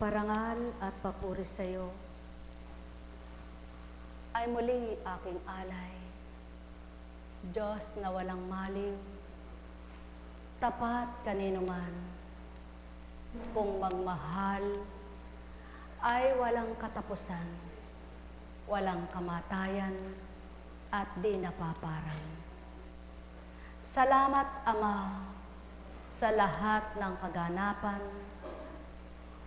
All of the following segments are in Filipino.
Parangal at papuri sa iyo ay muli aking alay. Diyos na walang maliw, tapat kanino man, kung magmahal ay walang katapusan, walang kamatayan at di napaparang. Salamat, Ama, sa lahat ng kaganapan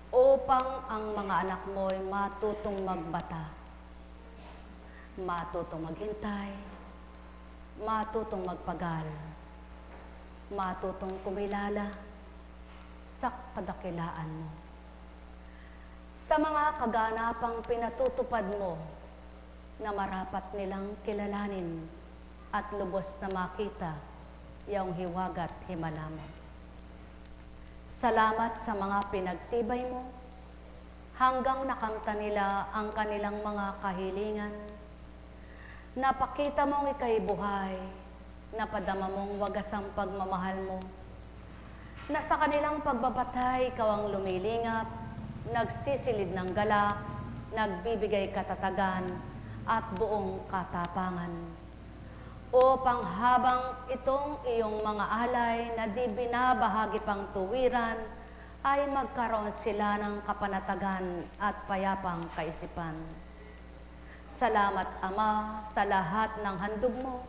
upang ang mga anak mo'y matutong magbata, matutong maghintay, matutong magpagal, matutong kumilala sa kadakilaan mo. Sa mga kaganapang pinatutupad mo na marapat nilang kilalanin at lubos na makita iyong hiwagat himala mo. Salamat sa mga pinagtibay mo hanggang nakamta nila ang kanilang mga kahilingan. Napakita mong ika'y buhay, napadama mong wagas ang pagmamahal mo, na sa kanilang pagbabatay ikaw ang lumilingap, nagsisilid ng galak, nagbibigay katatagan at buong katapangan. Upang habang itong iyong mga alay na di binabahagi pang tuwiran, ay magkaroon sila ng kapanatagan at payapang kaisipan. Salamat, Ama, sa lahat ng handog mo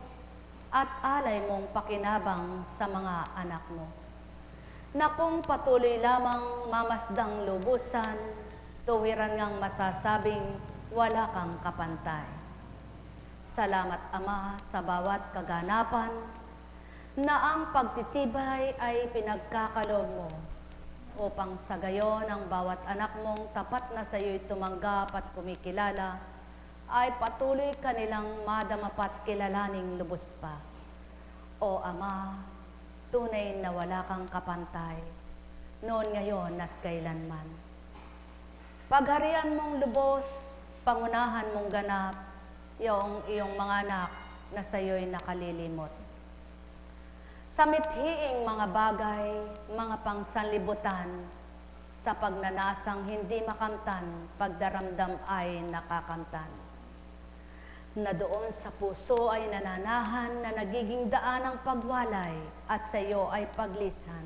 at alay mong pakinabang sa mga anak mo, na kung patuloy lamang mamasdang lubusan, tuwiran ngang masasabing wala kang kapantay. Salamat, Ama, sa bawat kaganapan na ang pagtitibay ay pinagkakaloob mo upang sa gayon ang bawat anak mong tapat na sa iyo'y tumanggap at kumikilala ay patuloy kanilang madamapat kilalaning lubos pa. O Ama, tunay na wala kang kapantay, noon, ngayon at kailanman. Pagharian mong lubos, pangunahan mong ganap, yung iyong mga anak na sa iyo'y nakalilimot. Sa mithiing mga bagay, mga pangsanlibutan, sa pagnanasang hindi makamtan, pagdaramdam ay nakakamtan. Na doon sa puso ay nananahan na nagiging daan ng pagwalay at sa iyo ay paglisan.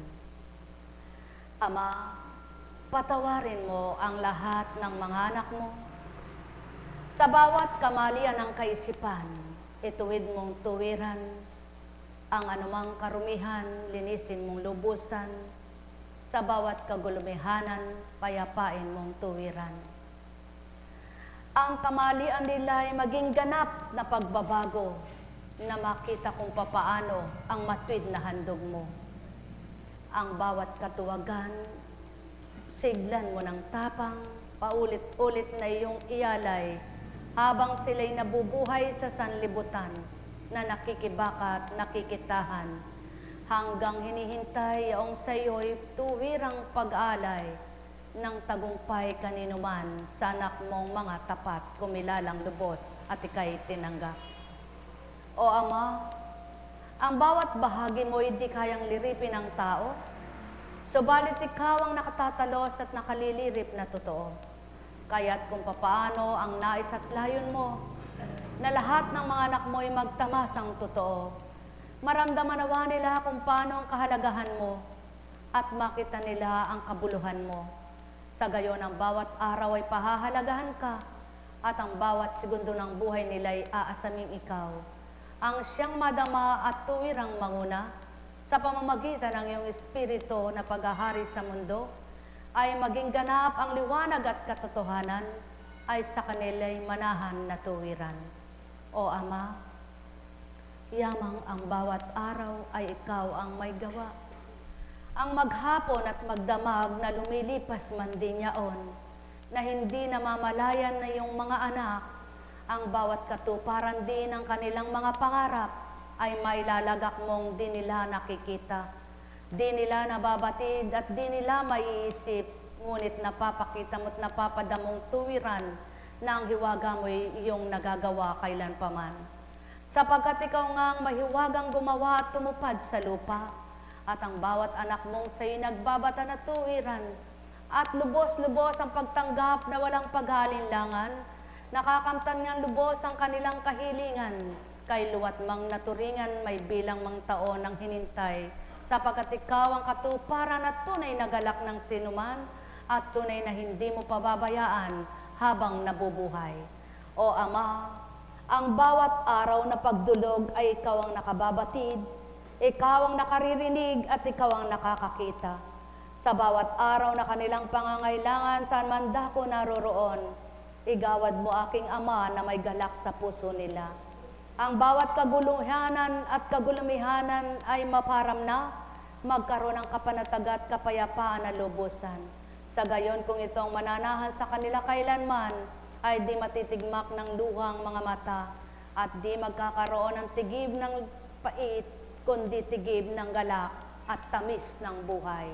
Ama, patawarin mo ang lahat ng mga anak mo. Sa bawat kamalian ng kaisipan, ituwid mong tuwiran, ang anumang karumihan, linisin mong lubusan, sa bawat kagulumihanan, payapain mong tuwiran. Ang kamalian nila ay maging ganap na pagbabago, na makita kung papaano ang matwid na handog mo. Ang bawat katuwagan, siglan mo ng tapang, paulit-ulit na iyong iyalay, habang sila'y nabubuhay sa sanlibutan na nakikibakat, nakikitahan, hanggang hinihintay yaong sa iyo'y tuwirang pag-alay ng tagumpay kanino man sa anak mong mga tapat, kumilalang lubos at ika'y tinanggap. O Ama, ang bawat bahagi mo hindi kayang liripin ng tao, subalit ikaw ang nakatatalos at nakalilirip na totoo. Kaya't kung papaano ang nais at layon mo, na lahat ng mga anak mo ay magtamasang totoo, maramdaman nawa nila kung paano ang kahalagahan mo at makita nila ang kabuluhan mo. Sa gayon ang bawat araw ay pahahalagahan ka at ang bawat segundo ng buhay nila ay aasaming ikaw, ang siyang madama at tuwirang manguna sa pamamagitan ng iyong espiritu na paghahari sa mundo, ay maging ganap ang liwanag at katotohanan ay sa kanila'y manahan na tuwiran. O Ama, yamang ang bawat araw ay ikaw ang may gawa. Ang maghapon at magdamag na lumilipas man din yaon, na hindi namamalayan na iyong mga anak, ang bawat katuparan din ng kanilang mga pangarap ay mailalagak mong di nila nakikita. Di nila nababatid at di nila maiisip, ngunit napapakita mo't napapadamong tuwiran na ang hiwaga mo'y iyong nagagawa kailanpaman. Sapagkat ikaw nga ang mahiwagang gumawa at tumupad sa lupa, at ang bawat anak mong sa'yo nagbabata na tuwiran at lubos-lubos ang pagtanggap na walang paghalinlangan, nakakamtan ngang lubos ang kanilang kahilingan, kay luwat mang naturingan may bilang mang taon ang hinintay, sapagkat ikaw ang katuparan at tunay na galak ng sinuman, at tunay na hindi mo pababayaan habang nabubuhay. O Ama, ang bawat araw na pagdulog ay ikaw ang nakababatid, ikaw ang nakaririnig at ikaw ang nakakakita. Sa bawat araw na kanilang pangangailangan, saan man dako naroroon, igawad mo aking Ama na may galak sa puso nila. Ang bawat kaguluhanan at kagulumihanan ay maparam na, magkaroon ng kapanatagan at kapayapaan na lubusan. Sa gayon kung itong mananahan sa kanila kailanman, ay di matitigmak ng luhang mga mata, at di magkakaroon ng tigib ng pait, kundi tigib ng galak at tamis ng buhay.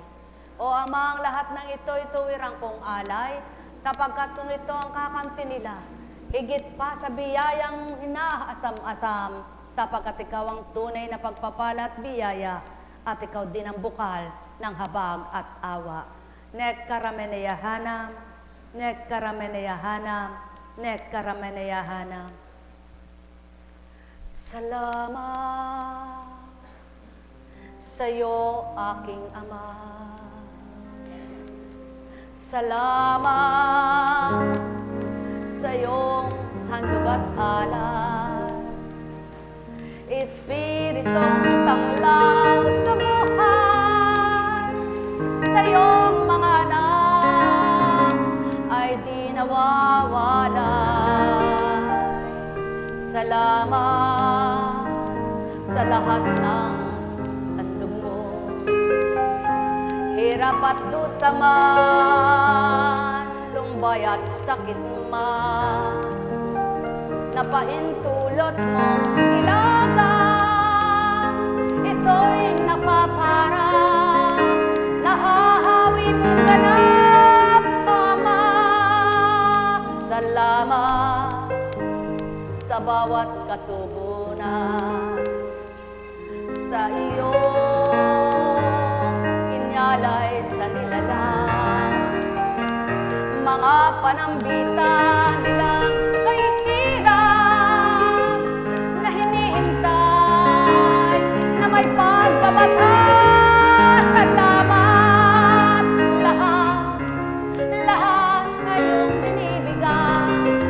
O Ama, ang lahat ng ito'y tuwirang kong alay, sapagkat kung ito ang kakamti nila, higit pa sa biyayang hinaasam-asam, sapagkat ikaw ang tunay na pagpapala at biyaya, at ikaw din ang bukal ng habag at awa. Nek karameneyahanam, nek karameneyahanam, nek karameneyahanam. Salamat sa'yo, aking Ama. Salamat sa iyong handog at alay, Espiritong tanglaw sa buhay, sa iyong mga anak ay di nawawala. Salamat sa lahat ng handog mo, hirap at dusa man, lumbay at sakit man, napahintulot mong ilaga, ito'y napaparang, nahahawin ganap, Ama. Salamat sa bawat katubunan, sa iyong inyalay sa nilalang, mga panambitan nilang kahihirap na hinihintay na may pagbabata. Salamat, lahat na iyong binibigay,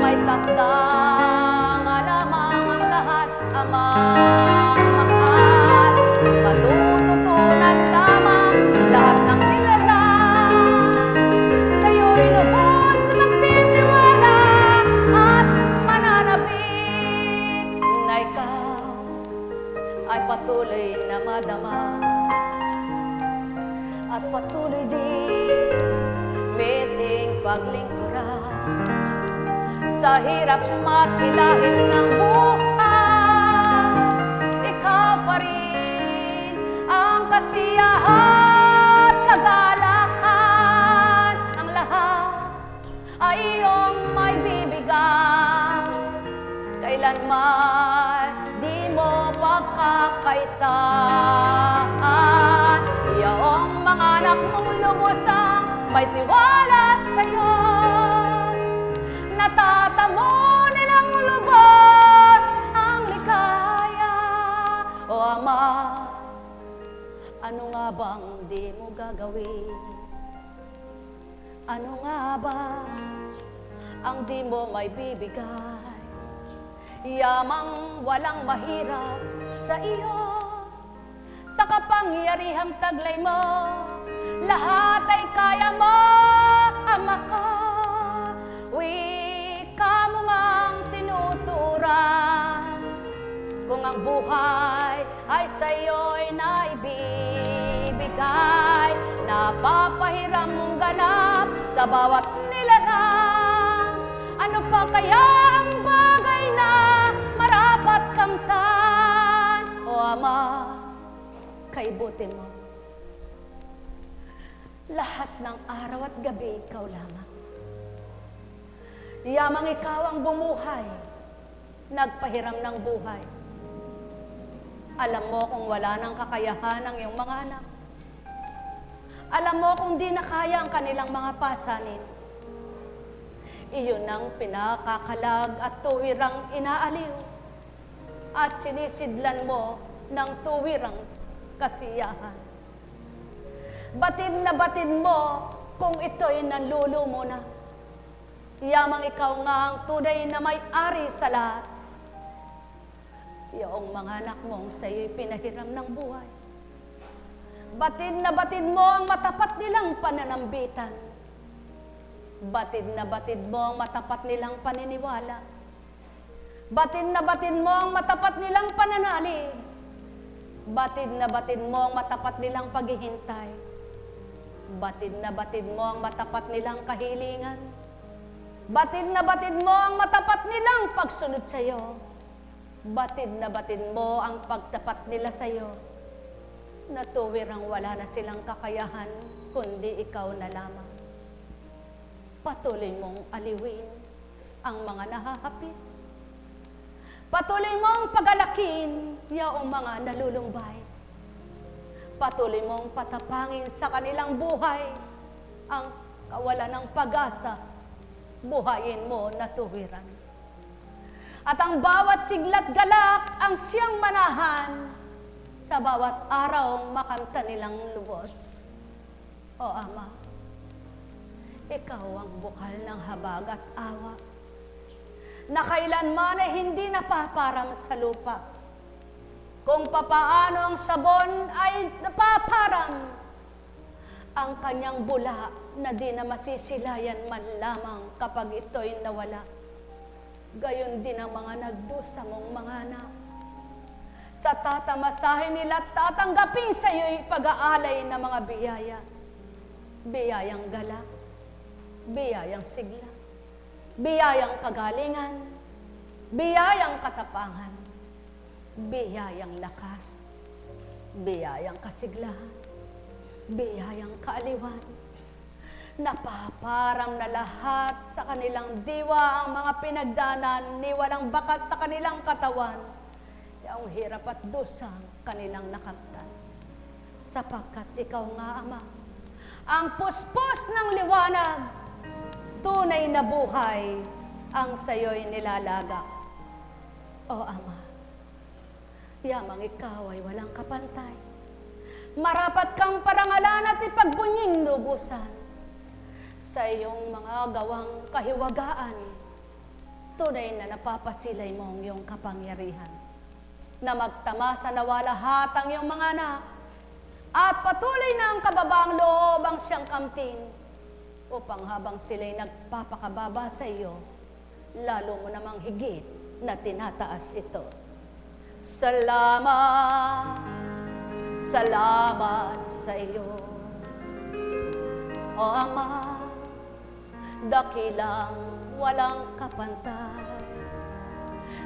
may takdang alamang ang lahat, Ama. Mahal, matututunan lamang lahat ng nilalang, sa'yo'y lubos na magtitiwala at mananabik na ikaw ay patuloy na madama at patuloy din meeting paglingkuran sa hirap maghilahil ng buhay. Ikaw pa rin ang kasiyahan, kagalakan, ang lahat ay iyong may bibigay. Kailanman di mo pagkakaitan, iyong mga anak mong lubosang may tiwala sa'yo, natatamo nilang lubos ang ligaya. O Ama, ano nga bang di mo gagawin? Ano nga ba ang di mo may bibigay? Yamang walang mahirap sa iyo, sa kapangyarihang taglay mo, lahat ay kaya mo, Ama ko. Wika mo ngang tinuturan, kung ang buhay ay sa'yo'y naibibigay, napapahiram mong ganap sa bawat nilalang. Ano pa kaya ang bagay na marapat kamtan? O Ama, kay buti mo, lahat ng araw at gabi ikaw lamang. Yamang ikaw ang bumuhay, nagpahiram ng buhay. Alam mo kung wala ng kakayahan ang iyong mga anak, Alam mo kung di na kaya ang kanilang mga pasanin, iyon ang pinakakalag at tuwirang inaaliw at sinisidlan mo ng tuwirang kasiyahan. Batid mo kung ito'y nanlulumo na. Yamang ikaw nga ang tunay na may-ari sa lahat. Iyong mga anak mong sa'yo'y pinahiram ng buhay. Batid mo ang matapat nilang pananambitan. Batid mo ang matapat nilang paniniwala. Batid mo ang matapat nilang pananalig. Batid mo ang matapat nilang paghihintay. Batid mo ang matapat nilang kahilingan. Batid mo ang matapat nilang pagsunod sa iyo. Batid mo ang pagtapat nila sa iyo. Natuwirang wala na silang kakayahan, kundi ikaw na lamang. Patuloy mong aliwin ang mga nahahapis. Patuloy mong pagalakin yaong mga nalulumbay. Patuloy mong patapangin sa kanilang buhay ang kawalan ng pag-asa. Buhayin mo na tuwiran. At ang bawat siglat galak ang siyang manahan sa bawat araw makanta nilang lubos. O Ama, ikaw ang bukal ng habag at awa na kailanman ay hindi napaparam sa lupa. Kung papaano ang sabon ay napaparam, ang kanyang bula na di na masisilayan man lamang kapag ito'y nawala. Gayon din ang mga nagdusa mong mga anak. Sa tatamasahin nila at tatanggapin sa iyo'y pag-aalay na mga biyaya. Biyayang galak, biyayang sigla, biyayang kagalingan, biyayang katapangan, biyayang lakas, biyayang kasiglahan, biyayang kaaliwan. Napaparam na lahat sa kanilang diwa ang mga pinagdanan ni walang bakas sa kanilang katawan. Ang hirap at dusang kanilang nakamtan. Sapagkat ikaw nga, Ama, ang puspos ng liwanag, tunay na buhay ang sayo'y nilalagak. O Ama, yamang ikaw ay walang kapantay. Marapat kang parangalan at ipagbunying lubusan. Sa iyong mga gawang kahiwagaan, tunay na napapasilay mo ang iyong kapangyarihan. Na magtamasa nawa lahat ang iyong mga anak, at patuloy na ang kababaang loob ang siyang kamtin, upang habang sila'y nagpapakababa sa iyo, lalo mo namang higit na tinataas ito. Salamat, salamat sa iyo, O Ama, dakilang walang kapantay.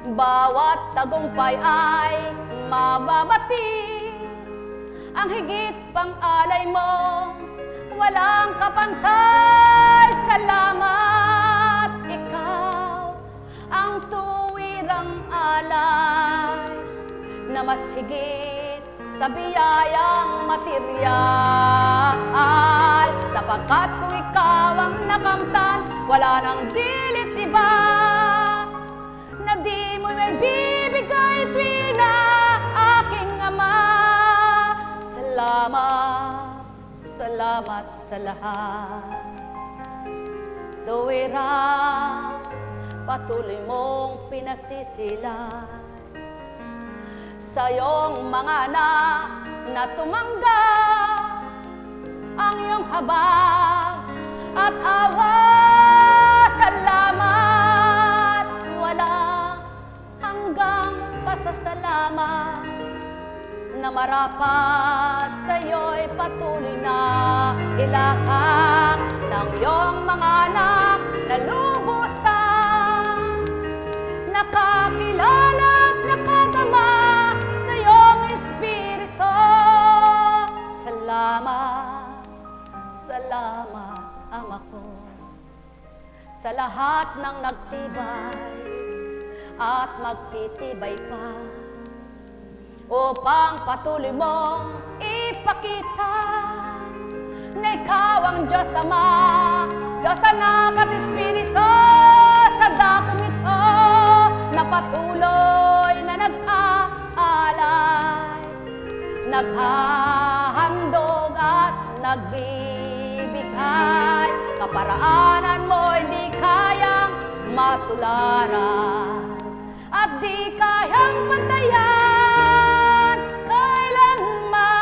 Bawat tagumpay ay mababati, ang higit pang alay mo, walang kapantay. Salamat, ikaw ang tuwirang alay, na mas higit sa biyayang materyal. Sapagkat kung ikaw ang nakamtan, wala nang dilit iba, na di mo may bibigay tuwing na aking Ama. Salamat, salamat sa lahat. Tuwirang patuloy mong pinasisilan sa iyong mga anak na tumanggap ang iyong habag at awa. Salamat, walang hanggang pasasalamat, na marapat sa iyo'y patuloy na ilahak ng iyong mga anak na lubusan, nakakilala at nakadama sa iyong Espiritu. Salamat, salamat, Ama ko, sa lahat ng nagtibay at magtitibay pa, upang patuloy mong ipakita na ikaw ang Diyos Ama, Diyos Anak at Espiritu, sa dakong ito na patuloy na nag-aalay, naghahandog at nagbibigay. Kaparaanan mo hindi kayang matularan at di kayang pantayan kailanman.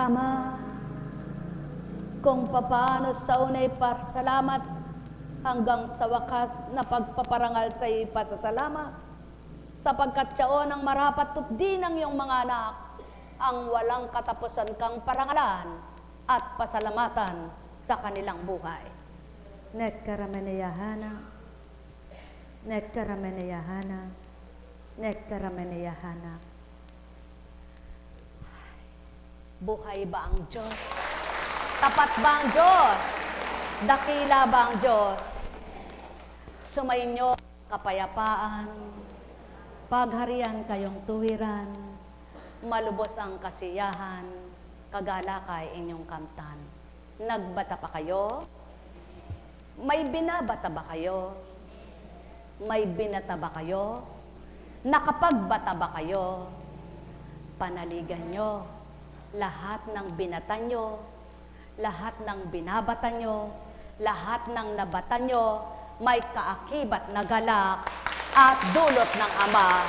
Ama, kung papaano sa unay pasalamat hanggang sa wakas na pagpaparangal sa iyo pasasalamat, sapagkat siyaon ang marapat tupdi ng iyong mga anak, ang walang katapusan kang parangalan at pasalamatan sa kanilang buhay. Nekkarameneyahana, nekkarameneyahana, nekkarameneyahana. Buhay ba ang Diyos? Tapat ba ang Diyos? Dakila ba ang Diyos? Sumainyo kapayapaan, pagharian kayong tuwiran, malubos ang kasiyahan, kagalakay inyong kamtan. Nagbata pa kayo? May binabata ba kayo? May binata ba kayo? Nakapagbata ba kayo? Panaligan nyo lahat ng binata nyo, lahat ng binabata nyo, lahat ng nabata nyo, may kaakibat na galak at dulot ng Ama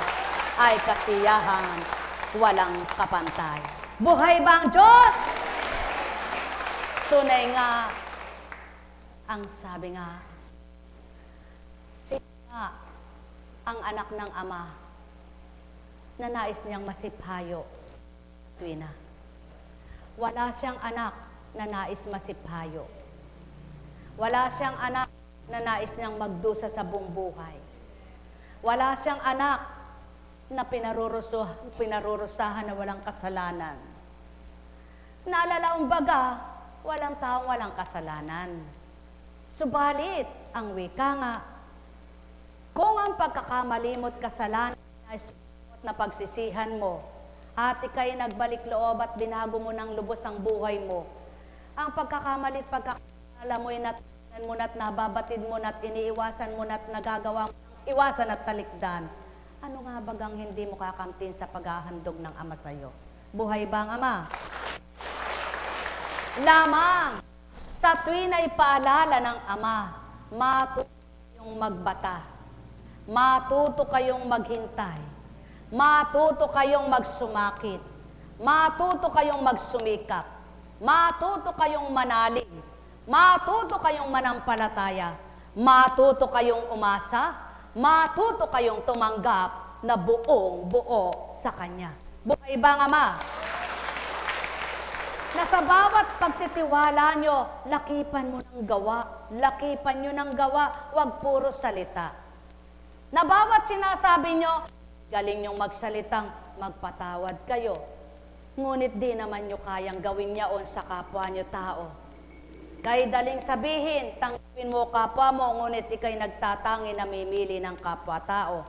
ay kasiyahan walang kapantay. Buhay ba ang Diyos? Tunay nga, ang sabi nga, sino nga ang anak ng Ama na nais niyang masiphayo? Tuwina. Wala siyang anak na nais masiphayo. Wala siyang anak na nais niyang magdusa sa buong buhay. Wala siyang anak na pinarurusahan na walang kasalanan. Naalalaong baga, walang taong walang kasalanan. Subalit, ang wika nga, kung ang pagkakamali mo't kasalanan ay na pagsisihan mo, at ika'y nagbalik loob at binago mo ng lubos ang buhay mo, ang pagkakamali at pagkakala mo'y natunan mo na't nababatid mo na't iniiwasan mo na't nagagawa mo iwasan at talikdan, ano nga bagang hindi mo kakamtin sa paghahandog ng Ama sa'yo? Buhay ba ang Ama? Lamang sa tuwin ay paalala ng Ama, matuto kayong magbata, matuto kayong maghintay, matuto kayong magsumakit, matuto kayong magsumikap, matuto kayong manalig, matuto kayong manampalataya, matuto kayong umasa, matuto kayong tumanggap na buong-buo sa Kanya. Buhay ba ang Ama? Na sa bawat pagtitiwala nyo, lakipan mo ng gawa, lakipan nyo ng gawa, wag puro salita. Na bawat sinasabi nyo, galing nyong magsalitang magpatawad kayo. Ngunit di naman nyo kayang gawin yaon sa kapwa nyo tao. Kay daling sabihin, tanggapin mo kapwa mo, ngunit ikay nagtatangi na mimili ng kapwa tao.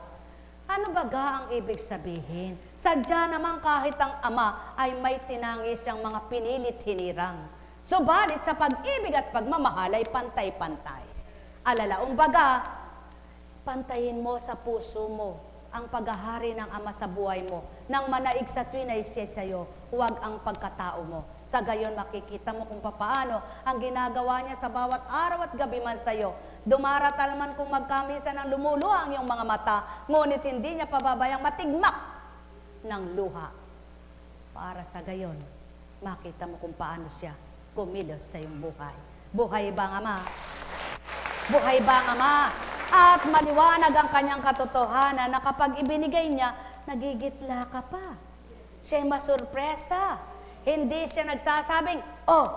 Ano baga ang ibig sabihin? Sadya naman kahit ang Ama ay may tinangis siyang mga pinilit hinirang. Subalit sa pag-ibig at pagmamahal ay pantay-pantay. Alalaong baga, pantayin mo sa puso mo ang paghahari ng Ama sa buhay mo. Nang manaig sa tuwin ay siya sa'yo, huwag ang pagkatao mo. Sa gayon makikita mo kung papaano ang ginagawa niya sa bawat araw at gabi man sa'yo. Dumaratal man kung magkamisan ang lumuluha ang iyong mga mata, ngunit hindi niya pababayang matigmak ng luha. Para sa gayon, makita mo kung paano siya kumilos sa iyong buhay. Buhay ba ang Ama? Buhay ba ang Ama? At maliwanag ang kanyang katotohanan na kapag ibinigay niya, nagigitla ka pa. Siya'y masurpresa. Hindi siya nagsasabing, oh,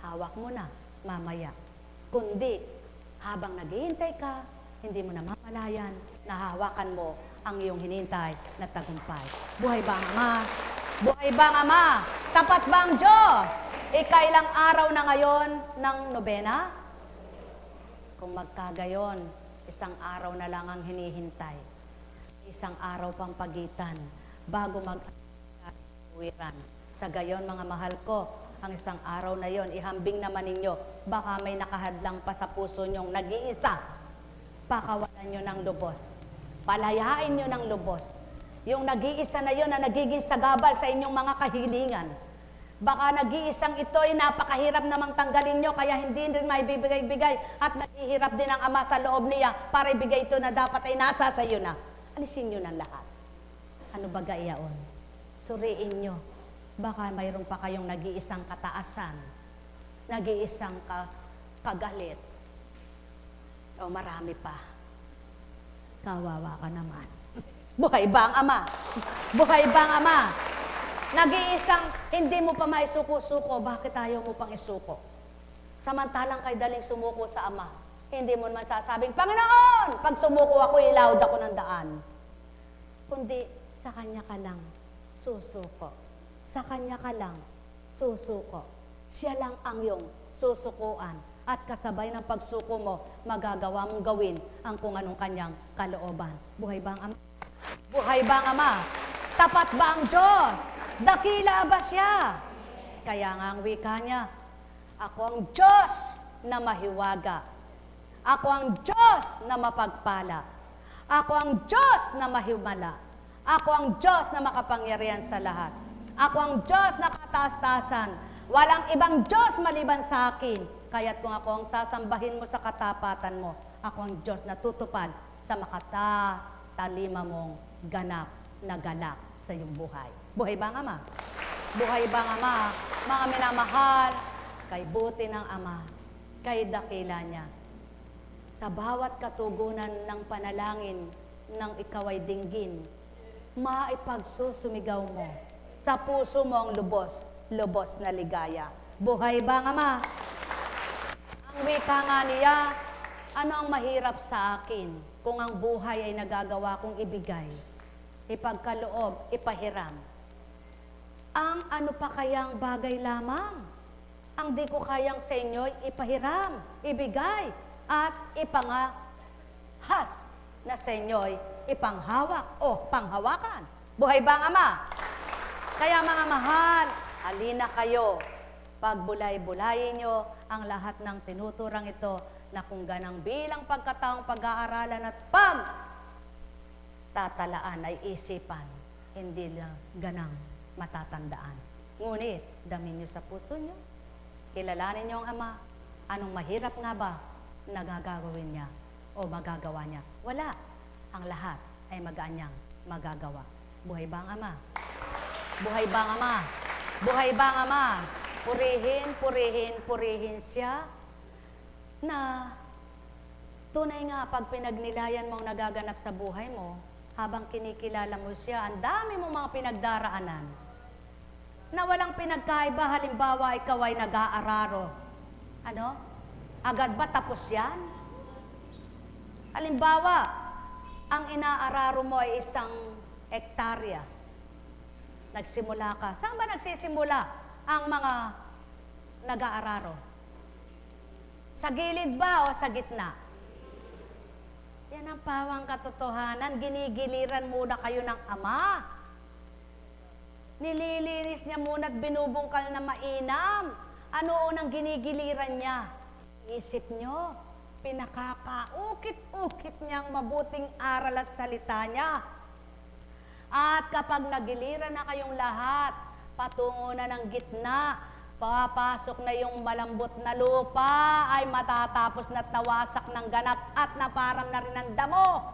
hawak mo na, mamaya. Kundi, habang naghihintay ka, hindi mo namamalayan na hawakan mo ang iyong hinintay na tagumpay. Buhay ba ang Ama? Buhay ba ang Ama? Tapat ba ang Diyos? Ikailang araw na ngayon ng nobena? Kung magkagayon, isang araw na lang ang hinihintay. Isang araw pang pagitan bago mag-uwiran. Sa gayon, mga mahal ko, ang isang araw na yon, ihambing naman ninyo, baka may nakahadlang pa sa puso nyong nag-iisa. Pakawalan nyo ng lubos. Palayain nyo ng lubos. Yung nag-iisa na yon na nagiging sagabal sa inyong mga kahilingan. Baka nag-iisang ito ay napakahirap namang tanggalin nyo, kaya hindi rin may bibigay-bigay at naghihirap din ang Ama sa loob niya para ibigay ito na dapat ay nasa sa iyo na. Alisin nyo ng lahat. Ano ba gayaon? Suriin nyo. Baka mayroon pa kayong nag-iisang kataasan, nag-iisang kagalit, o marami pa. Kawawa ka naman. Buhay ba ang Ama? Buhay ba ang Ama? Nag-iisang hindi mo pa maisuko-suko, bakit ayaw mo pang isuko? Samantalang kay daling sumuko sa Ama, hindi mo naman sasabing, Panginoon, pag sumuko ako, ilawd ako ng daan. Kundi sa Kanya ka lang susuko. Sa Kanya ka lang susuko. Siya lang ang iyong susukuan. At kasabay ng pagsuko mo, magagawa mong gawin ang kung anong Kanyang kalooban. Buhay ba ang Ama? Buhay ba ang Ama? Tapat ba ang Diyos? Dakila ba siya? Kaya nga ang wika niya, ako ang Diyos na mahiwaga. Ako ang Diyos na mapagpala. Ako ang Diyos na mahimala. Ako ang Diyos na makapangyarihan sa lahat. Ako ang Diyos na kataas-taasan. Walang ibang Diyos maliban sa akin. Kaya't kung ako ang sasambahin mo sa katapatan mo, ako ang Diyos na tutupad sa makatatalima mong ganap na galak sa iyong buhay. Buhay ba ang Ama? Buhay ba ang Ama? Mga minamahal, kay buti ng Ama, kay dakila niya. Sa bawat katugunan ng panalangin ng ikaw ay dinggin, maipagsusumigaw mo. Sa puso mo ang lubos, lubos na ligaya. Buhay ba ang Ama? Ang wika nga niya, ano ang mahirap sa akin kung ang buhay ay nagagawa kong ibigay, ipagkaloob, ipahiram? Ang ano pa kayang bagay lamang? Ang di ko kayang sa inyo'y ipahiram, ibigay, at ipangahas na sa inyo'y ipanghawak o panghawakan. Buhay ba ang Ama? Kaya mga mahal, halina kayo, pagbulay-bulayin nyo ang lahat ng tinuturang ito na kung ganang bilang pagkataong pag-aaralan at tatalaan ay isipan, hindi lang ganang matatandaan. Ngunit, damin nyo sa puso nyo, kilalanin nyo ang Ama, anong mahirap nga ba na gagawin niya o magagawa niya? Wala. Ang lahat ay magaan niyang magagawa. Buhay ba ang Ama? Buhay ba ang Ama? Buhay ba ang Ama? Purihin, purihin, purihin siya na tunay nga pag pinagnilayan mong nagaganap sa buhay mo, habang kinikilala mo siya, ang dami mong mga pinagdaraanan na walang pinagkaiba. Halimbawa, ikaw ay nag-aararo. Ano? Agad ba tapos yan? Halimbawa, ang inaararo mo ay isang hektarya. Nagsimula ka. Saan ba nagsisimula ang mga nag-aararo? Sa gilid ba o sa gitna? Yan ang pawang katotohanan. Ginigiliran muna kayo ng Ama. Nililinis niya muna at binubungkal na mainam. Ano unang ginigiliran niya? Isip nyo, pinakakaukit-ukit niyang mabuting aral at salita niya. At kapag nagiliran na kayong lahat, patungo na ng gitna, papasok na yung malambot na lupa, ay matatapos na tawasak ng ganap at naparam na rin ang damo.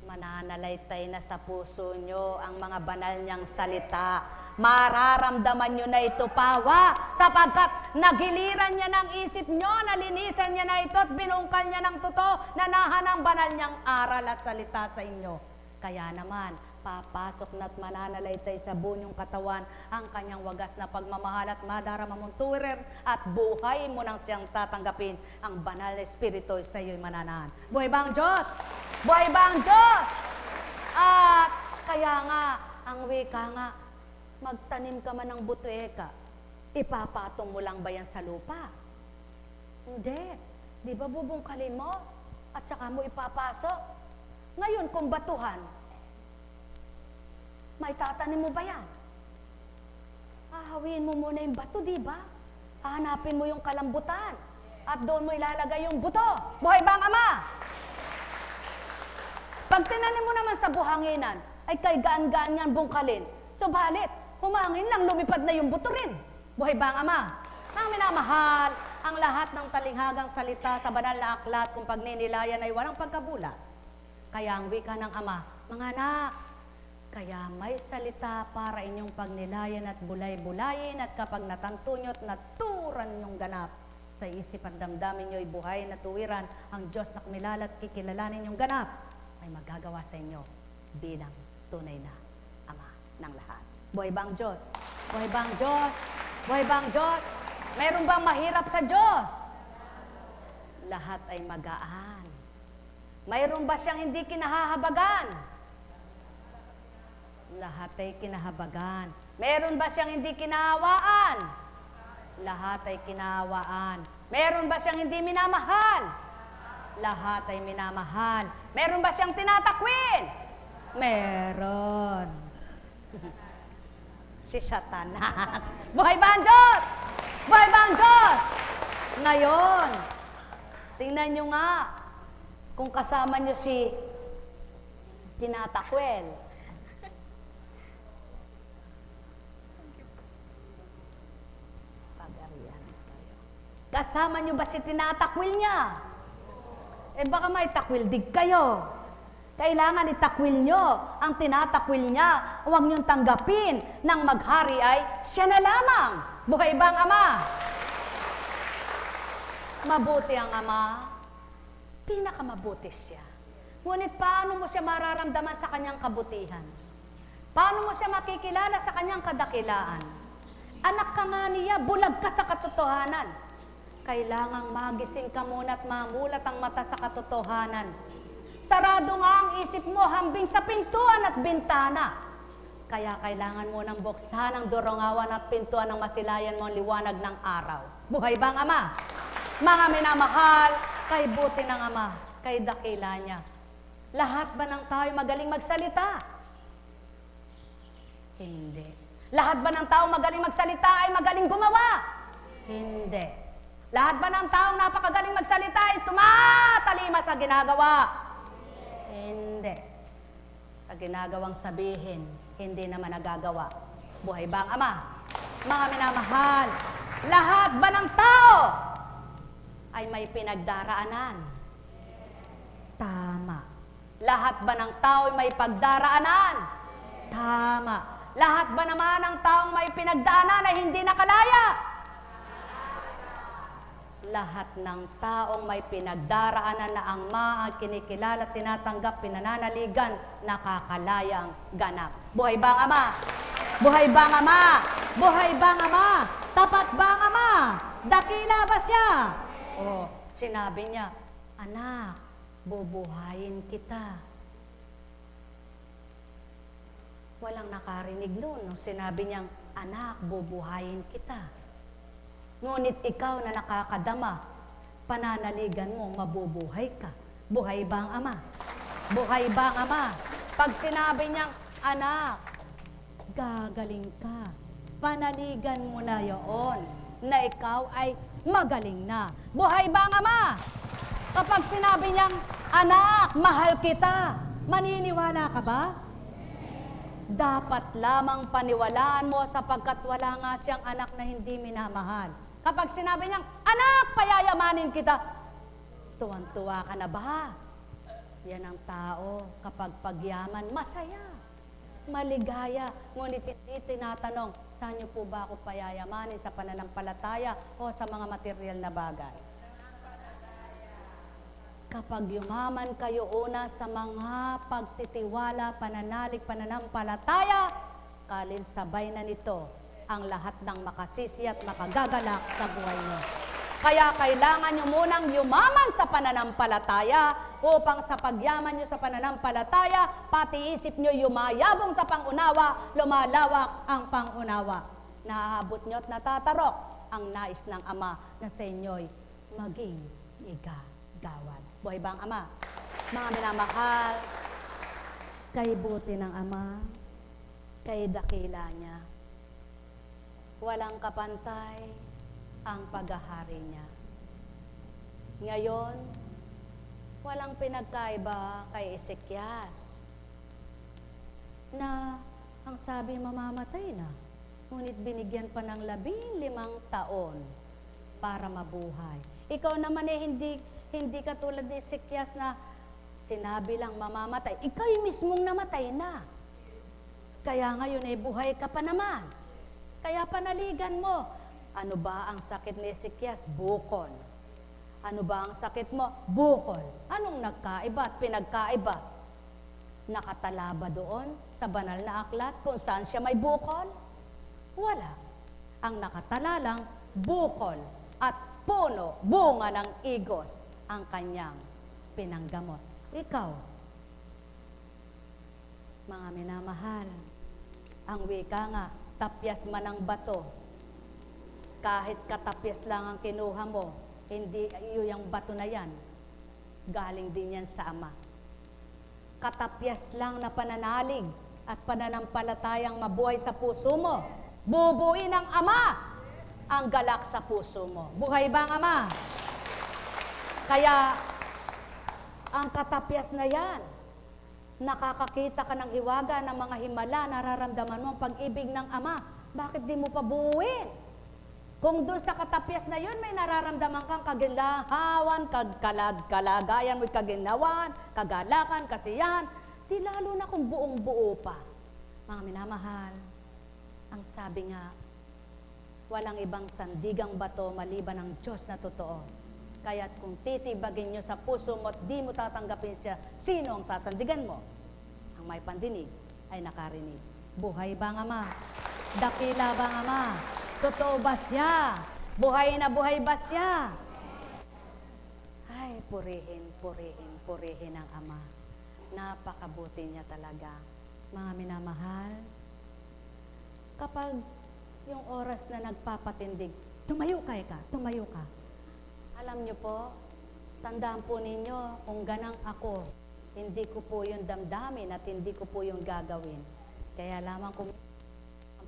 Mananalaytay na sa puso nyo ang mga banal niyang salita. Mararamdaman nyo na ito pawa, sapagkat nagiliran niya ng isip nyo, nalinisan niya na ito at binungkal niya ng totoo, nanahan ang banal niyang aral at salita sa inyo. Kaya naman, papasok na't mananalaytay sa bunyong katawan ang kanyang wagas na pagmamahal at madarama mong tuwirer at buhay mo nang siyang tatanggapin ang banal na espiritu sa iyo'y mananahan. Buhay ba ang Diyos? Buhay ba ang Diyos? At kaya nga, ang wika nga, magtanim ka man ng butueka, ipapatong mo lang ba yan sa lupa? Hindi. Di ba bubungkalin mo? At saka mo ipapasok? Ngayon, kung batuhan, may tatanim mo ba yan? Ahawin mo muna yung bato, di ba? Hahanapin mo yung kalambutan. At doon mo ilalagay yung buto. Buhay ba ang Ama? Pag tinanim mo naman sa buhanginan, ay kay gaan-gaan yan bungkalin. Subalit, humangin lang, lumipad na yung buto rin. Buhay ba ang Ama? Ang minamahal, ang lahat ng talinghagang salita sa banal na aklat kung pagninilayan ay walang pagkabulat. Kaya ang wika ng Ama, mga anak, kaya may salita para inyong pagnilayan at bulay-bulayin at kapag natantunyo't naturan nyong ganap sa isip at damdamin nyo'y buhay na tuwiran ang Diyos na kumilala at kikilalanin nyong ganap ay magagawa sa inyo bilang tunay na Ama ng lahat. Buhay ba ang Diyos? Buhay ba ang Diyos? Buhay ba ang Diyos? Meron bang mahirap sa Diyos? Lahat ay magaan. Mayroon ba siyang hindi kinahahabagan? Lahat ay kinahabagan. Meron ba siyang hindi kinahawaan? Lahat ay kinahawaan. Meron ba siyang hindi minamahal? Lahat ay minamahal. Meron ba siyang tinatakwil? Meron. Si Satanas. Buhay ba ang Diyos? Buhay ba ang Diyos? Ngayon, tingnan nyo nga kung kasama nyo si tinatakwil. Kasama nyo ba si tinatakwil niya? Eh baka may takwildig kayo. Kailangan itakwil nyo ang tinatakwil niya. Huwag nyong tanggapin nang maghari ay siya na lamang. Buhay ba ang Ama? Mabuti ang Ama. Pinakamabuti siya. Ngunit paano mo siya mararamdaman sa kanyang kabutihan? Paano mo siya makikilala sa kanyang kadakilaan? Anak ka nga niya, bulag ka sa katotohanan. Kailangang magising ka muna at mamulat ang mata sa katotohanan. Sarado nga ang isip mo hambing sa pintuan at bintana. Kaya kailangan mo nang buksan ang dorongawan at pintuan ng masilayan mo ang liwanag ng araw. Buhay ba ang Ama? Mga minamahal, kay buti ng Ama, kay dakila niya. Lahat ba ng tao magaling magsalita? Hindi. Lahat ba ng tao magaling magsalita ay magaling gumawa? Hindi. Lahat ba ng taong napakagaling magsalita ay tumatalima sa ginagawa? Hindi. Sa ginagawang sabihin, hindi naman nagagawa. Buhay ba ang Ama? Mga minamahal, lahat ba ng tao ay may pinagdaraanan? Tama. Lahat ba ng tao ay may pagdaraanan? Tama. Lahat ba naman ng taong may pinagdaanan ay hindi nakalaya? Lahat ng taong may pinagdaraanan na ang ang kinikilala, tinatanggap, pinananaligan, nakakalayang ganap. Buhay ba ang Ama? Buhay ba ang Ama? Buhay ba ang Ama? Tapat ba ang Ama? Dakila ba siya? Oh, sinabi niya, anak, bubuhayin kita. Walang nakarinig noon. Sinabi niyang, anak, bubuhayin kita. Ngunit ikaw na nakakadama, pananaligan mo, mabubuhay ka. Buhay ba ang Ama? Buhay ba ang Ama? Pag sinabi niyang, anak, gagaling ka. Panaligan mo na yun, na ikaw ay magaling na. Buhay ba ang Ama? Kapag sinabi niyang, anak, mahal kita, maniniwala ka ba? Dapat lamang paniwalaan mo sapagkat wala nga siyang anak na hindi minamahal. Kapag sinabi niyang, anak, payayamanin kita, tuwang-tuwa ka na ba? Yan ang tao kapag pagyaman, masaya, maligaya. Ngunit hindi tinatanong, saan niyo po ba ako payayamanin, sa pananampalataya o sa mga material na bagay? Kapag yumaman kayo una sa mga pagtitiwala, pananalig, pananampalataya, kalinsabay na nito ang lahat ng makasisi at makagagalak sa buhay niyo. Kaya kailangan nyo munang yumaman sa pananampalataya upang sa pagyaman nyo sa pananampalataya, pati isip nyo yumayabong sa pangunawa, lumalawak ang pangunawa. Naaabot nyo at natatarok ang nais ng Ama na sa inyo'y maging igagawan. Buhay ba ang Ama? Mga minamahal, kay buti ng Ama, kay dakila niya. Walang kapantay ang paghahari niya. Ngayon, walang pinagkaiba kay Ezekias na ang sabi mamamatay na, ngunit binigyan pa ng 15 taon para mabuhay. Ikaw naman hindi katulad ni Ezekias na sinabi lang mamamatay. Ikaw mismong namatay na. Kaya ngayon buhay ka pa naman. Kaya panaligan mo. Ano ba ang sakit ni Ezekias? Bukol. Ano ba ang sakit mo? Bukol. Anong nagkaiba at pinagkaiba? Nakatala ba doon sa banal na aklat kung saan siya may bukol? Wala. Ang nakatala lang, bukol at puno, bunga ng igos ang kanyang pinanggamot. Ikaw, mga minamahal, ang wika nga, tapyas man ang bato, kahit katapyas lang ang kinuha mo, hindi yung bato na yan, galing din yan sa Ama. Katapyas lang na pananalig at pananampalatayang mabuhay sa puso mo, bubuin ng Ama ang galak sa puso mo. Buhay ba ang Ama? Kaya, ang katapyas na yan, nakakakita ka ng hiwaga ng mga himala, nararamdaman mo ang pag-ibig ng Ama. Bakit di mo pa buuin? Kung doon sa katapyas na yun, may nararamdaman kang kagilahawan, kalagayan mo'y kaginawan, kagalakan, kasiyahan, di lalo na kung buong-buo pa. Mga minamahal, ang sabi nga, walang ibang sandigang bato maliban ng Diyos na totoo. Kaya't kung titibagin nyo sa puso mo at di mo tatanggapin siya, sino ang sasandigan mo? Ang may pandinig ay nakarinig. Buhay ba ang Ama? Dakila ba ang Ama? Totoo ba siya? Buhay na buhay ba siya? Ay, purihin, purihin, purihin ang Ama. Napakabuti niya talaga. Mga minamahal, kapag yung oras na nagpapatindig, tumayo ka. Alam niyo po, tandaan po ninyo, kung ganang ako, hindi ko po yung damdamin at hindi ko po yung gagawin. Kaya lamang kung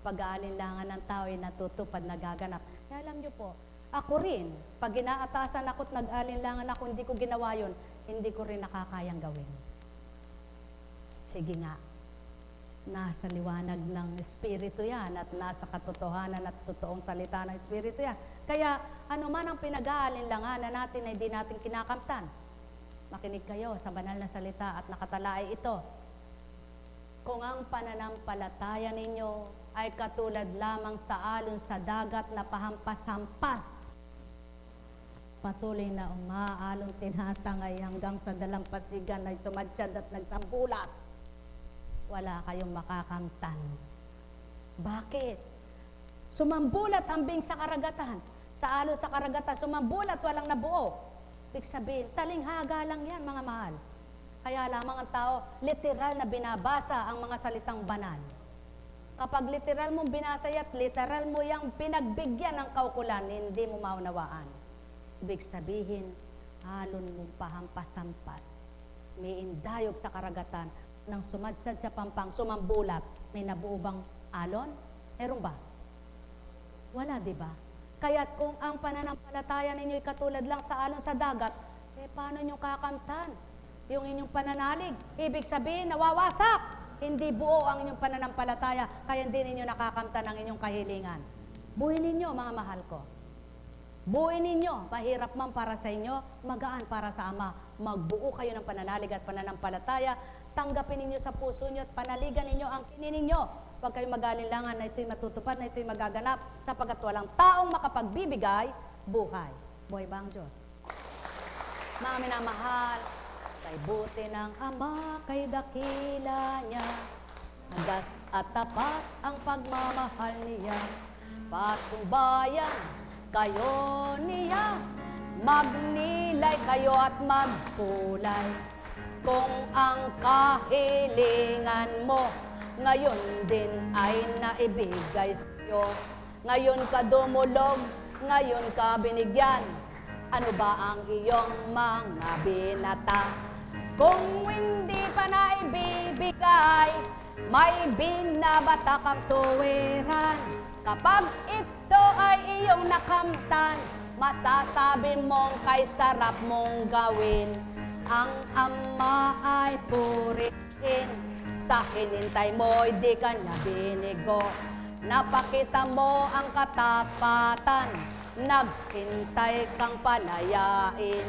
pag-aalinlangan ng tao ay natutupad, nagaganap. Kaya alam niyo po, ako rin, pag ginaatasan ako at nag-aalinlangan ako, hindi ko ginawa yun, hindi ko rin nakakayang gawin. Sige nga, nasa liwanag ng Espiritu yan at nasa katotohanan at totoong salita ng Espiritu yan. Kaya ano man ang pinag-aalinlanganan natin na hindi natin kinakamtan, makinig kayo sa banal na salita at nakatalaay ito. Kung ang pananampalataya ninyo ay katulad lamang sa alon sa dagat na pahampas-hampas, patuloy na umaalong tinatangay hanggang sa dalampasigan ay sumadsyad at nagsambulat, wala kayong makakamtan. Bakit? Sumambulat hambing sa karagatan. Sa alon sa karagatan, sumambulat, walang nabuo. Ibig sabihin, talinghaga lang yan, mga mahal. Kaya lamang ang tao, literal na binabasa ang mga salitang banal. Kapag literal mong binasa at literal mo yung pinagbigyan ng kaukulan, hindi mo maunawaan. Ibig sabihin, alon mong pahampas-hampas. May indayog sa karagatan, nang sumadsad sa pampang, sumambulat, may nabuo bang alon? Meron ba? Wala, di ba? Kaya't kung ang pananampalataya ninyo'y katulad lang sa alon sa dagat, paano nyo kakamtan yung inyong pananalig? Ibig sabihin, nawawasak. Hindi buo ang inyong pananampalataya, kaya hindi ninyo nakakamtan ang inyong kahilingan. Buhay ninyo, mga mahal ko. Buhay ninyo, mahirap man para sa inyo, magaan para sa Ama. Magbuo kayo ng pananalig at pananampalataya, tanggapin ninyo sa puso nyo at panaligan ninyo ang kinin ninyo. Huwag kayong mag-alinlangan na ito'y matutupad, na ito'y magaganap, sapagkat walang taong makapagbibigay buhay. Buhay ba ang Diyos? Mga minamahal, kay buti ng Ama, kay dakila niya, hagas at tapat ang pagmamahal niya. Patnubayan kayo niya, magnilay kayo at magkulay. Kung ang kahilingan mo ngayon din ay naibigay sa'yo, ngayon ka dumulog, ngayon ka binigyan, ano ba ang iyong mga binata? Kung hindi pa naibibigay, may binabata kang tuwiran. Kapag ito ay iyong nakamtan, masasabi mong kay sarap mong gawin. Ang Ama ay purihin, sa hinintay mo'y di ka na binigo. Napakita mo ang katapatan, naghintay kang palayain.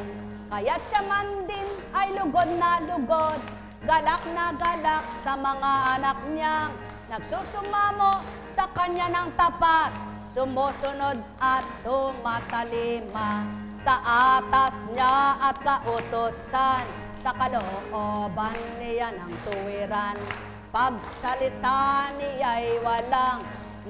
Kaya't siya man din ay lugod na lugod, galak na galak sa mga anak niyang nagsusumamo sa kanya ng tapat, sumusunod at tumatalima sa atas niya at kautosan, sa kalooban niya ng tuwiran. Pagsalita niya'y walang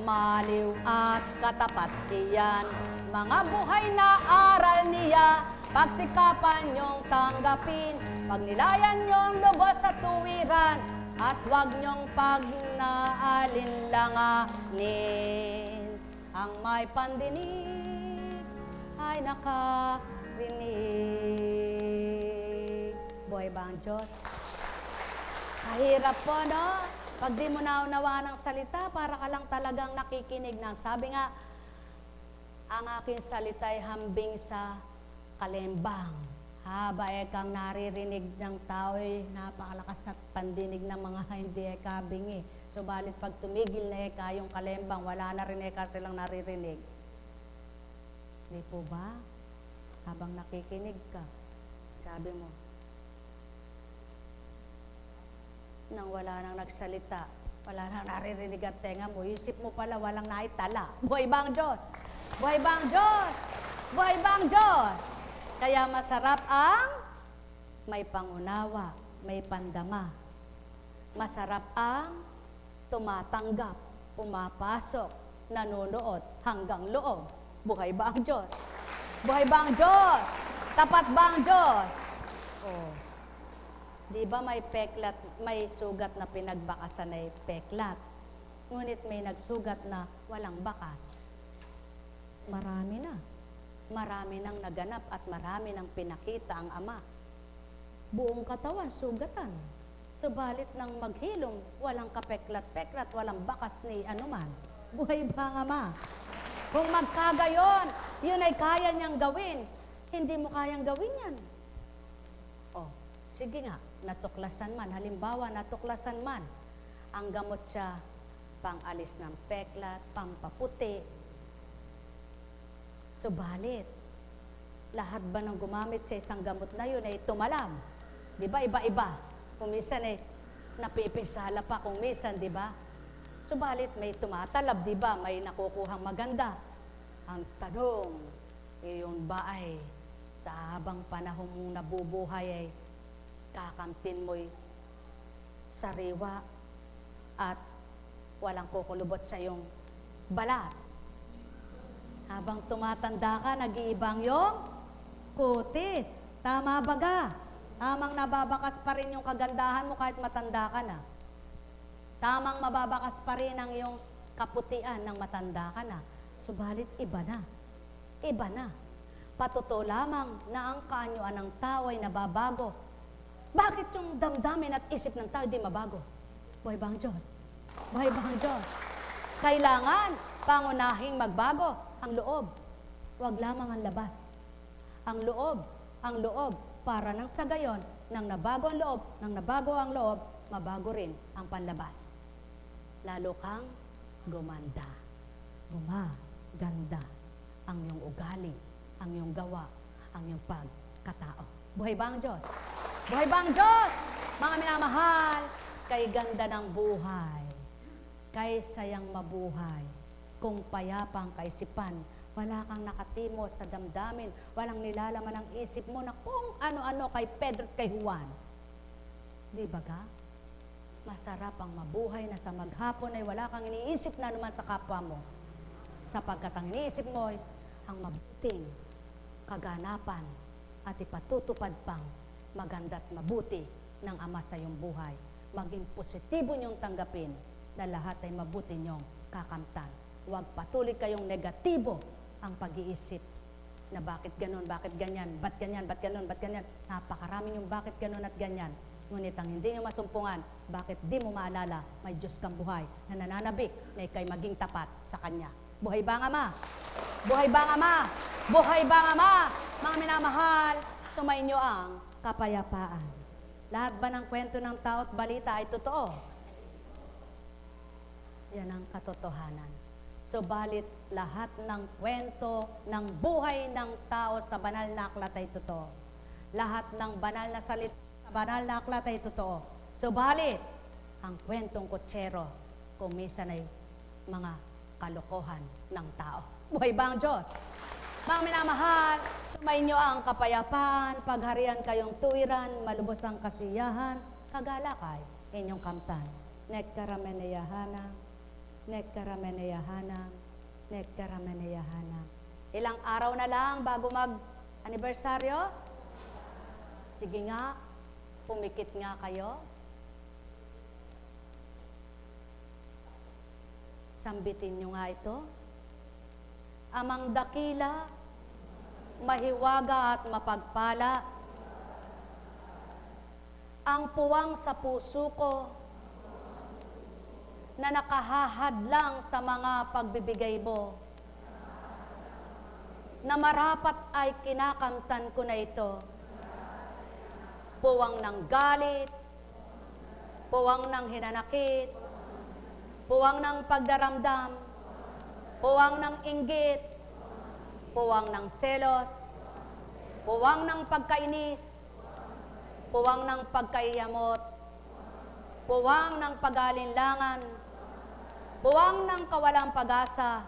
maliw at katapat iyan. Mga buhay na aral niya, pagsikapan niyong tanggapin, pagnilayan niyong lubos sa tuwiran, at huwag niyong pagnaalinlanganin. Ang may pandinig ay nakarinig. Buhay ba ang Diyos? Kahirap po, no? Pag di mo naunawaan ng salita, para ka lang talagang nakikinig ng. Sabi nga, ang aking salita ay hambing sa kalembang. Haba kang naririnig ng tao, napakalakas at pandinig ng mga hindi kabingi. Subalit pag tumigil na yung kalembang, wala na rin silang naririnig. Di po ba? Habang nakikinig ka, sabi mo, nang wala nang nagsalita, wala nang naririnig at tenga mo, isip mo pala walang naitala. Buhay ba ang Diyos? Buhay ba ang Diyos? Buhay ba ang Diyos? Kaya masarap ang may pangunawa, may pandama. Masarap ang tumatanggap, pumapasok, nanonood hanggang loob. Buhay ba ang Diyos? Buhay ba ang Diyos? Tapat ba ang Diyos? Oh. Di ba may peklat, may sugat na pinagbakasan ay peklat? Ngunit may nagsugat na walang bakas. Marami na. Marami nang naganap at marami nang pinakita ang Ama. Buong katawan, sugatan. Subalit nang maghilom, walang kapeklat-peklat, walang bakas ni anuman. Buhay ba ang Ama? Kung magkagayon, yun ay kaya niyang gawin. Hindi mo kayang gawin yan. Oh, sige nga, natuklasan man. Halimbawa, natuklasan man. Ang gamot siya, pang-alis ng peklat, pampaputi. Subalit, lahat ba nang gumamit sa isang gamot na yun ay tumalam? Di ba? Iba-iba. Kung minsan ay napipisala pa, kung minsan, di ba? Subalit, may tumatalab, di ba? May nakukuhang maganda. Ang tanong, yun ba ay sa habang panahon mong nabubuhay ay kakamtin mo'y sariwa at walang kukulubot sa iyong balat. Habang tumatanda ka, nag-iibang yung kutis. Tama ba ga? Tamang nababakas pa rin yung kagandahan mo kahit matanda ka na. Tamang mababakas pa rin ang iyong kaputian ng matanda ka na. Subalit, iba na. Iba na. Patuto lamang na ang kaanyuan ng tao ay nababago. Bakit yung damdamin at isip ng tao di mabago? Buhay ba ang Diyos? Buhay ba ang Diyos? Kailangan pangunahing magbago ang loob. Huwag lamang ang labas. Ang loob, para nang sa gayon, nang nabago ang loob, mabago rin ang panlabas. Lalo kang gumanda. Gumaganda ang iyong ugali, ang iyong gawa, ang iyong pagkatao. Buhay ba ang Diyos? Buhay ba ang Diyos? Mga minamahal, kay ganda ng buhay, kay sayang mabuhay, kung payapang kaisipan, Wala kang nakatimos sa damdamin, walang nilalaman ng isip mo na kung ano-ano kay Pedro at kay Juan. Di ba ga? Masarap ang mabuhay na sa maghapon ay wala kang iniisip na naman sa kapwa mo. Sapagkat ang iniisip mo ay ang mabuting kaganapan at ipatutupad pang maganda at mabuti ng Ama sa iyong buhay. Maging positibo niyong tanggapin na lahat ay mabuti niyong kakamtan. Huwag patuloy kayong negatibo ang pag-iisip na bakit ganun, bakit ganyan, ba't ganyan, ba't ganun, ba't ganyan. Napakarami yung bakit ganun at ganyan. Ngunit ang hindi nyo masumpungan, bakit di mo maalala, may Diyos kang buhay na nananabik na ikay maging tapat sa Kanya. Buhay ba ang Ama? Buhay ba ang Ama? Buhay ba ang Ama? Mga minamahal, sumainyo ang kapayapaan. Lahat ba ng kwento ng tao at balita ay totoo? Yan ang katotohanan. Subalit lahat ng kwento ng buhay ng tao sa banal na aklat ay totoo. Lahat ng banal na salita sa banal na aklat ay totoo. Subalit, ang kwentong kutsero, kung minsan ay mga kalokohan ng tao. Buhay ba ang Diyos? Mga minamahal, sumainyo ang kapayapaan, pagharian kayong tuwiran, malubos ang kasiyahan, kagalakay, inyong kamtan. Nekkarameneyahana. Nekkarameneyahana, nekkarameneyahana. Ilang araw na lang bago mag-anibersaryo? Sige nga, pumikit nga kayo. Sambitin nyo nga ito. Amang dakila, mahiwaga at mapagpala, ang puwang sa puso ko, na nakahahadlang sa mga pagbibigay mo, na marapat ay kinakamtan ko na ito. Puwang ng galit, puwang ng hinanakit, puwang ng pagdaramdam, puwang ng inggit, puwang ng selos, puwang ng pagkainis, puwang ng pagkaiyamot, puwang ng pag-alinlangan, puwang ng kawalang pag-asa,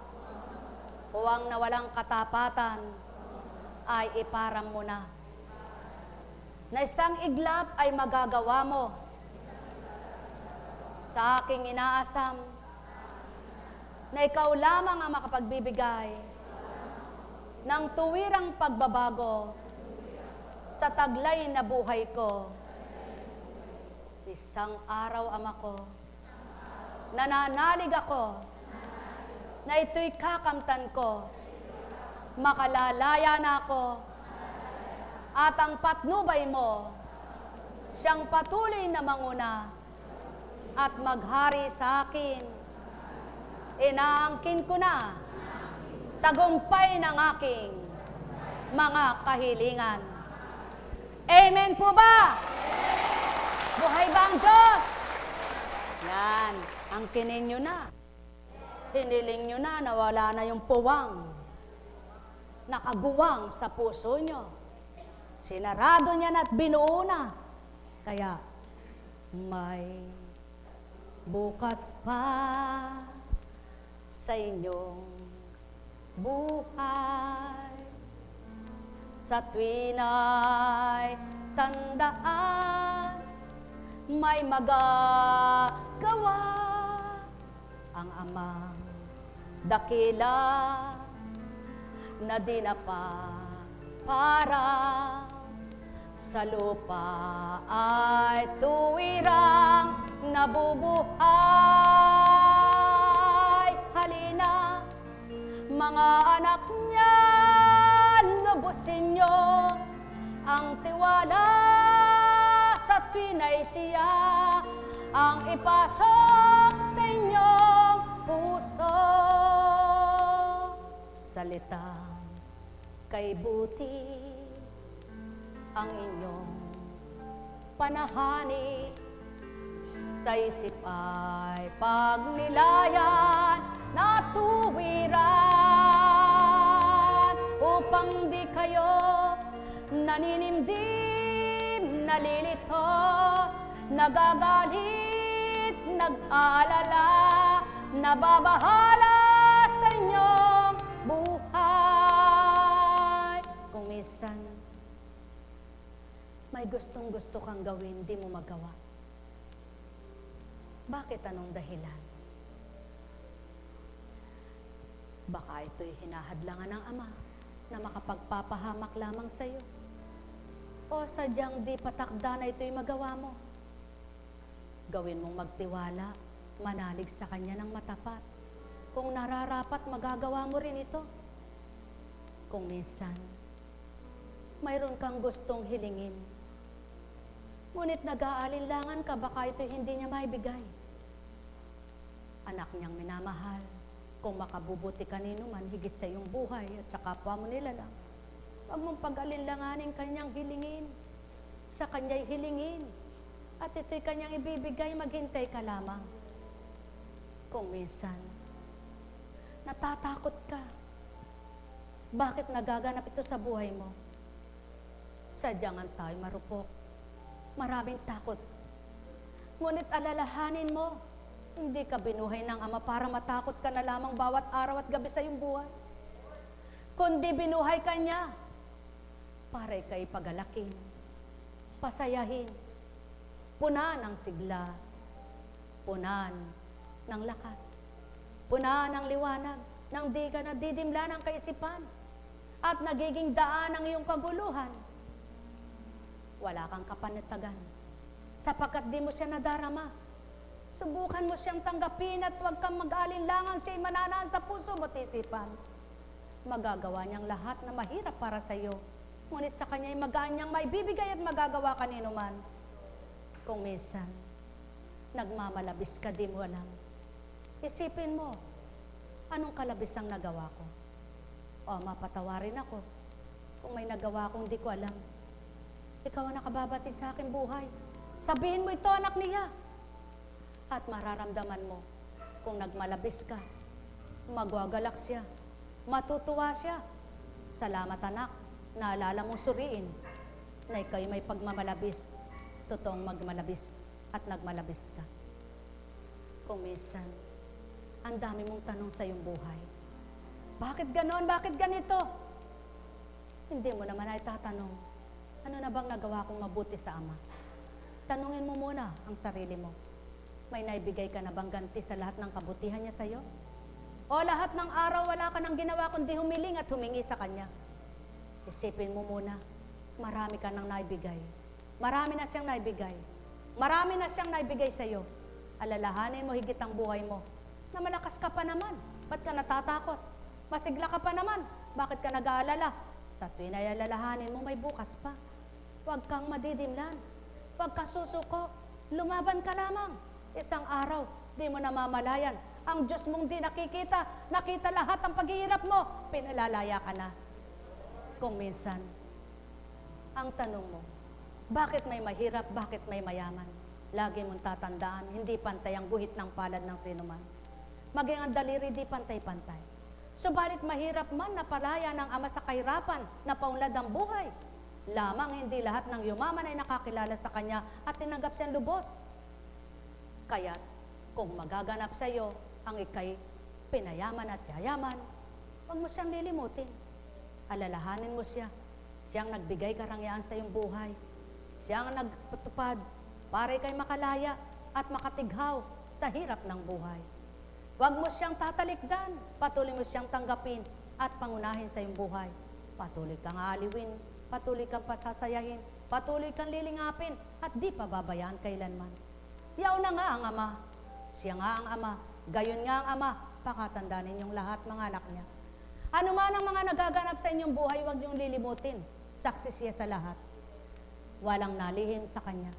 puwang na walang katapatan, ay iparang mo na. Na isang iglap ay magagawa mo sa aking inaasam, na ikaw lamang ang makapagbibigay ng tuwirang pagbabago sa taglay na buhay ko. Isang araw, Ama ko, nananalig ako na ito'y kakamtan ko, makalalaya na ako, at ang patnubay mo, siyang patuloy na manguna at maghari sa akin. Inaangkin ko na tagumpay ng aking mga kahilingan. Amen po ba? Buhay ba ang Diyos? Yan, angkinin nyo na. Hiniling nyo na, nawala na yung puwang. Nakaguwang sa puso nyo. Sinarado niya na at binuo na. Kaya, may bukas pa sa inyong buhay. Sa tuwina'y tandaan, may magagawa ang Amang dakila na dinapa para sa lupa ay tuwirang nabubuhay. Halina, mga anak niya, lubusin niyo ang tiwala sa tuwina'y siya ang ipasok sa inyong puso. Salitang kay buti ang inyong panahani, sa isip ay pagnilayan na tuwiran, upang di kayo naninimdim, nalilito, nagagalit, nag-aalala, nababahala sa inyong buhay. minsan, may gustong-gusto kang gawin, di mo magawa. Bakit? Anong dahilan? Baka ito'y hinahadlangan ng Ama na makapagpapahamak lamang sa iyo. O sadyang di patakda na ito'y magawa mo. Gawin mong magtiwala, manalig sa Kanya ng matapat. Kung nararapat, magagawa mo rin ito. Kung minsan, mayroon kang gustong hilingin, ngunit nag-aalinlangan ka, baka ito'y hindi niya maibigay. Anak niyang minamahal, kung makabubuti kanino man higit sa iyong buhay at sa kapwa mo nilalang, huwag mong pag-alinlanganin kanyang hilingin, sa kanya'y hilingin, at ito'y kanyang ibibigay, maghintay ka lamang. Kung minsan, natatakot ka, bakit nagaganap ito sa buhay mo? Sadyang tayo marupok, maraming takot. Ngunit alalahanin mo, hindi ka binuhay ng Ama para matakot ka na lamang bawat araw at gabi sa iyong buhay. Kundi binuhay ka niya para ika'y pagalakin, pasayahin, punan ng sigla, punan ng lakas, punan ng liwanag, nang di ka nadidimla ng kaisipan at nagiging daan ang iyong kaguluhan. Wala kang kapanatagan sapagkat di mo siya nadarama. Subukan mo siyang tanggapin at huwag kang mag-alinlangan, siya'y mananaan sa puso mo't isipan. Magagawa niyang lahat na mahirap para sa iyo, ngunit sa Kanya'y magaan niyang maibibigay at magagawa kanino man. Kung minsan, nagmamalabis ka, di mo alam. Isipin mo, anong kalabis ang nagawa ko? O mapatawarin ako kung may nagawa kong di ko alam. Ikaw ang nakababatid sa aking buhay. Sabihin mo ito, anak niya. At mararamdaman mo kung nagmalabis ka, magwagalak siya, matutuwa siya. Salamat anak, naalala mong suriin na ikaw'y may pagmamalabis, totoong magmalabis at nagmalabis ka. Kung minsan, ang dami mong tanong sa iyong buhay. Bakit ganon? Bakit ganito? Hindi mo naman ay tatanong, ano na bang nagawa kong mabuti sa Ama? Tanungin mo muna ang sarili mo. May naibigay ka na bang ganti sa lahat ng kabutihan niya sa iyo? O lahat ng araw wala ka nang ginawa kundi humiling at humingi sa Kanya? Isipin mo muna, marami ka nang naibigay. Marami na siyang naibigay. Marami na siyang naibigay sa iyo. Alalahanin mo higit ang buhay mo na malakas ka pa naman. Ba't ka natatakot? Masigla ka pa naman. Bakit ka nag-aalala? Sa tuwing ay alalahanin mo, may bukas pa. Huwag kang madidimlan. Huwag kang susuko. Lumaban ka lamang. Isang araw, di mo namamalayan. Ang Diyos mong di nakikita, nakita lahat ang paghihirap mo, pinalalaya ka na. Kung minsan, ang tanong mo, bakit may mahirap, bakit may mayaman? Lagi mong tatandaan, hindi pantay ang guhit ng palad ng sinuman. Maging ang daliri di pantay-pantay. Subalit mahirap man na palaya ng Ama sa kahirapan na paunlad ang buhay. Lamang hindi lahat ng yumaman ay nakakilala sa Kanya at tinanggap siyang lubos. Kaya kung magaganap sa iyo ang ikay pinayaman at yayaman, huwag mo siyang lilimutin. Alalahanin mo siya. Siyang nagbigay karangyaan sa iyong buhay. Siyang nagpatupad para ikay makalaya at makatighaw sa hirap ng buhay. Huwag mo siyang tatalikdan, patuloy mo siyang tanggapin at pangunahin sa iyong buhay. Patuloy kang aaliwin, patuloy kang pasasayahin, patuloy kang lilingapin at di pababayaan kailanman. Yaw na nga ang Ama, siya nga ang Ama, gayon nga ang Ama, pakatandaan ninyong lahat mga anak niya. Ano man ang mga nagaganap sa inyong buhay, huwag niyong lilimutin, saksi siya sa lahat. Walang nalihim sa Kanya.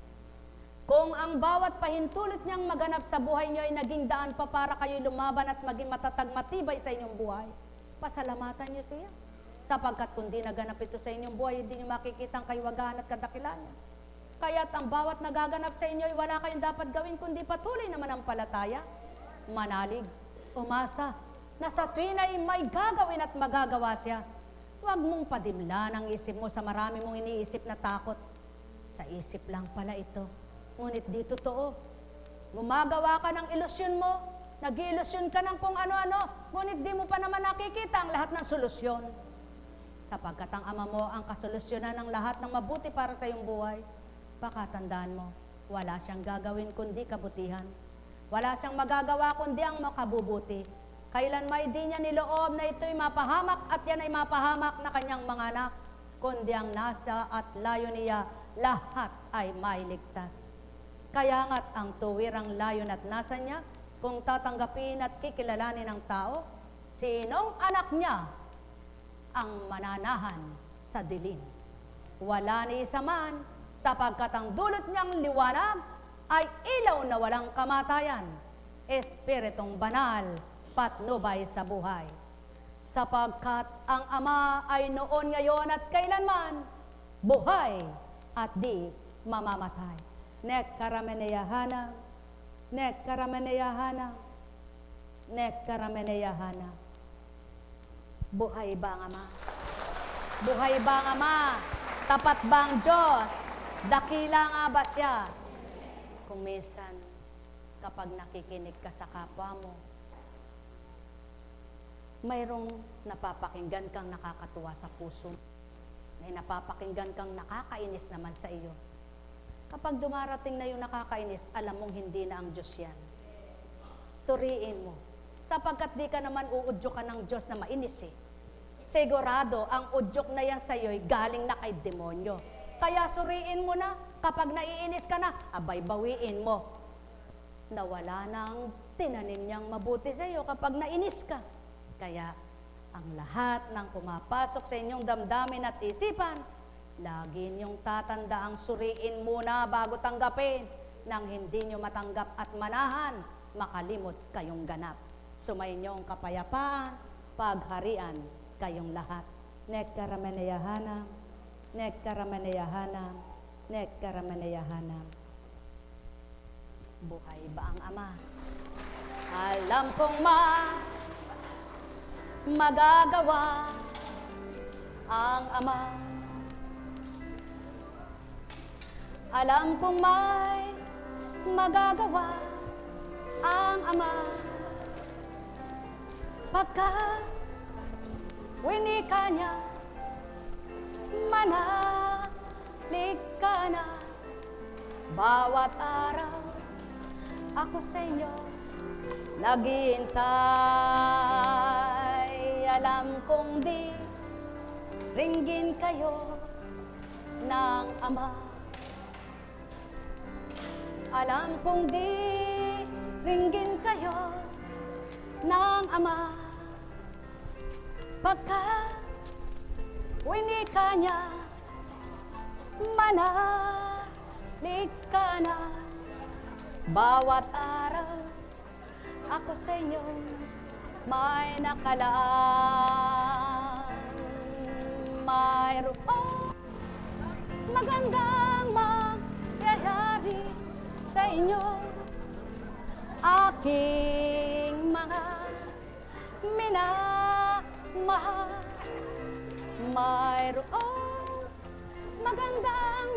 Kung ang bawat pahintulot niyang maganap sa buhay niyo ay naging daan pa para kayo lumaban at maging matatag matibay sa inyong buhay, pasalamatan niyo siya. Sapagkat kung di naganap ito sa inyong buhay, hindi niyo makikita ang kaiwagahan at kadakilan niya. Kaya't ang bawat nagaganap sa inyo ay wala kayong dapat gawin kundi patuloy na manampalataya, manalig, umasa, na sa tuwin ay may gagawin at magagawa siya. Huwag mong padimlan ang isip mo sa marami mong iniisip na takot. Sa isip lang pala ito, ngunit di totoo. Gumagawa ka ng ilusyon mo, nag-iilusyon ka ng kung ano-ano, ngunit di mo pa naman nakikita ang lahat ng solusyon. sapagkat ang Ama mo ang kasolusyonan ng lahat ng mabuti para sa iyong buhay. Pakatandaan mo, wala siyang gagawin kundi kabutihan. Wala siyang magagawa kundi ang makabubuti. Kailan may di niya niloob na ito'y mapahamak at yan ay mapahamak na kanyang mga anak, kundi ang nasa at layo niya, lahat ay mailigtas. Kaya nga't ang tuwirang layon at nasa niya, kung tatanggapin at kikilalanin ng tao, sinong anak niya ang mananahan sa dilim. Wala ni isa man, sapagkat ang dulot niyang liwanag ay ilaw na walang kamatayan, espiritong banal, patnubay sa buhay. Sapagkat ang Ama ay noon, ngayon at kailanman, buhay at di mamamatay. Nek karameneyahana, nek karameneyahana, nek karameneyahana. Buhay ba ang Ama? Buhay ba ang Ama? Tapat ba ang Diyos? Dakila nga ba siya? Kung minsan, kapag nakikinig ka sa kapwa mo, mayroong napapakinggan kang nakakatuwa sa puso, may napapakinggan kang nakakainis naman sa iyo. Kapag dumarating na yung nakakainis, alam mong hindi na ang Diyos yan. Suriin mo, sapagkat di ka naman uudyokan ng Diyos na mainis eh. Sigurado, ang udyok na yan sa iyo'y galing na kay demonyo. Kaya suriin mo na, kapag naiinis ka na, abay bawiin mo. Nawala na ang tinanim niyang mabuti sa iyo kapag nainis ka. Kaya, ang lahat ng pumapasok sa inyong damdamin at isipan, lagi niyong tatandaang suriin muna bago tanggapin, nang hindi niyo matanggap at manahan, makalimot kayong ganap. Sumayin ang kapayapaan, pagharian kayong lahat. Nek karameneyahana, nek karameneyahana, nek karameneyahana. Buhay ba ang Ama? Alam kong magagawa ang Ama. Alam kong may magagawa ang Ama. Pagka winika niya, manalig ka na. Bawat araw ako sa inyo naghihintay. Alam kong di ringgin kayo ng Ama. Alam kong di ringgin kayo ng Ama. Pagka winika niya, manalig ka na. Bawat araw ako sa inyo may nakalaan. Mayroong magandang mangyayari sa inyo, aking mga minamahal. Mayroong magandang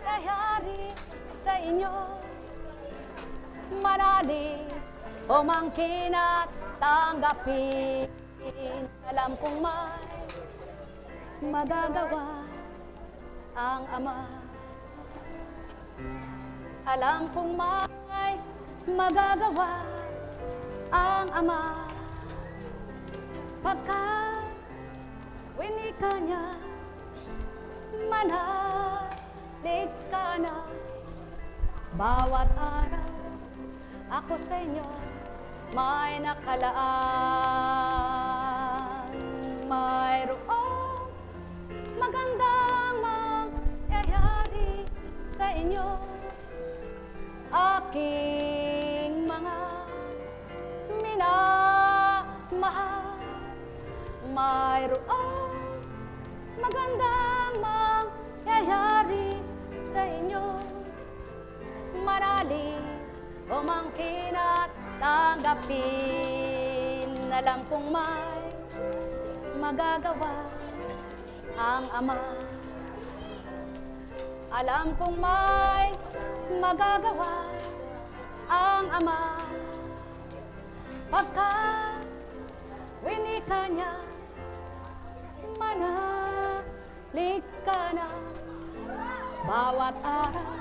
mangyayari sa inyo, manalig umangkin at tanggapin. Alam kong may magagawa ang Ama. Alam kong may magagawa ang Ama. Pagka winika niya, manalig ka na. Bawat araw ako sa inyo may nakalaan. Mayroong magandang mangyayari sa inyo, aking mga minamahal. Mayroong magandang mangyayari sa inyo, manalig umangkin at tanggapin. Alam kong may magagawa ang Ama. Alam kong may magagawa ang Ama. Pagka winika niya, Manalig ka na bawat araw.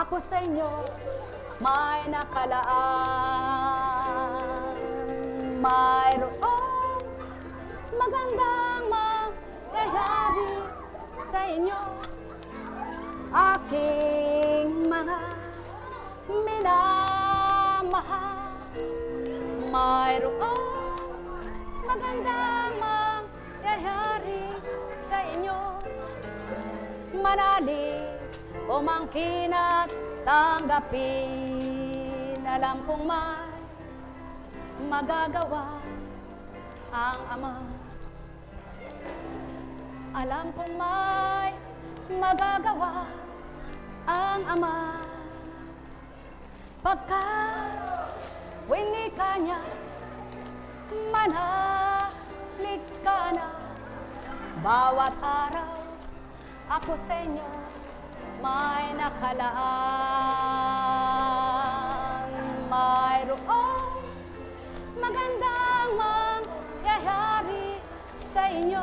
Ako sa inyo may nakalaan. Mayroong magandang mangyayari sa inyo, aking mga minamahal. Mayroong magandang mangyayari sa inyo, manalig o mangkin at tanggapin. Alam kong may magagawa ang Ama. Alam kong may magagawa ang Ama. Pagkat winika niya, manalig ka na bawat araw. Ako sa inyo may nakalaan. Mayroong magandang mangyayari sa inyo,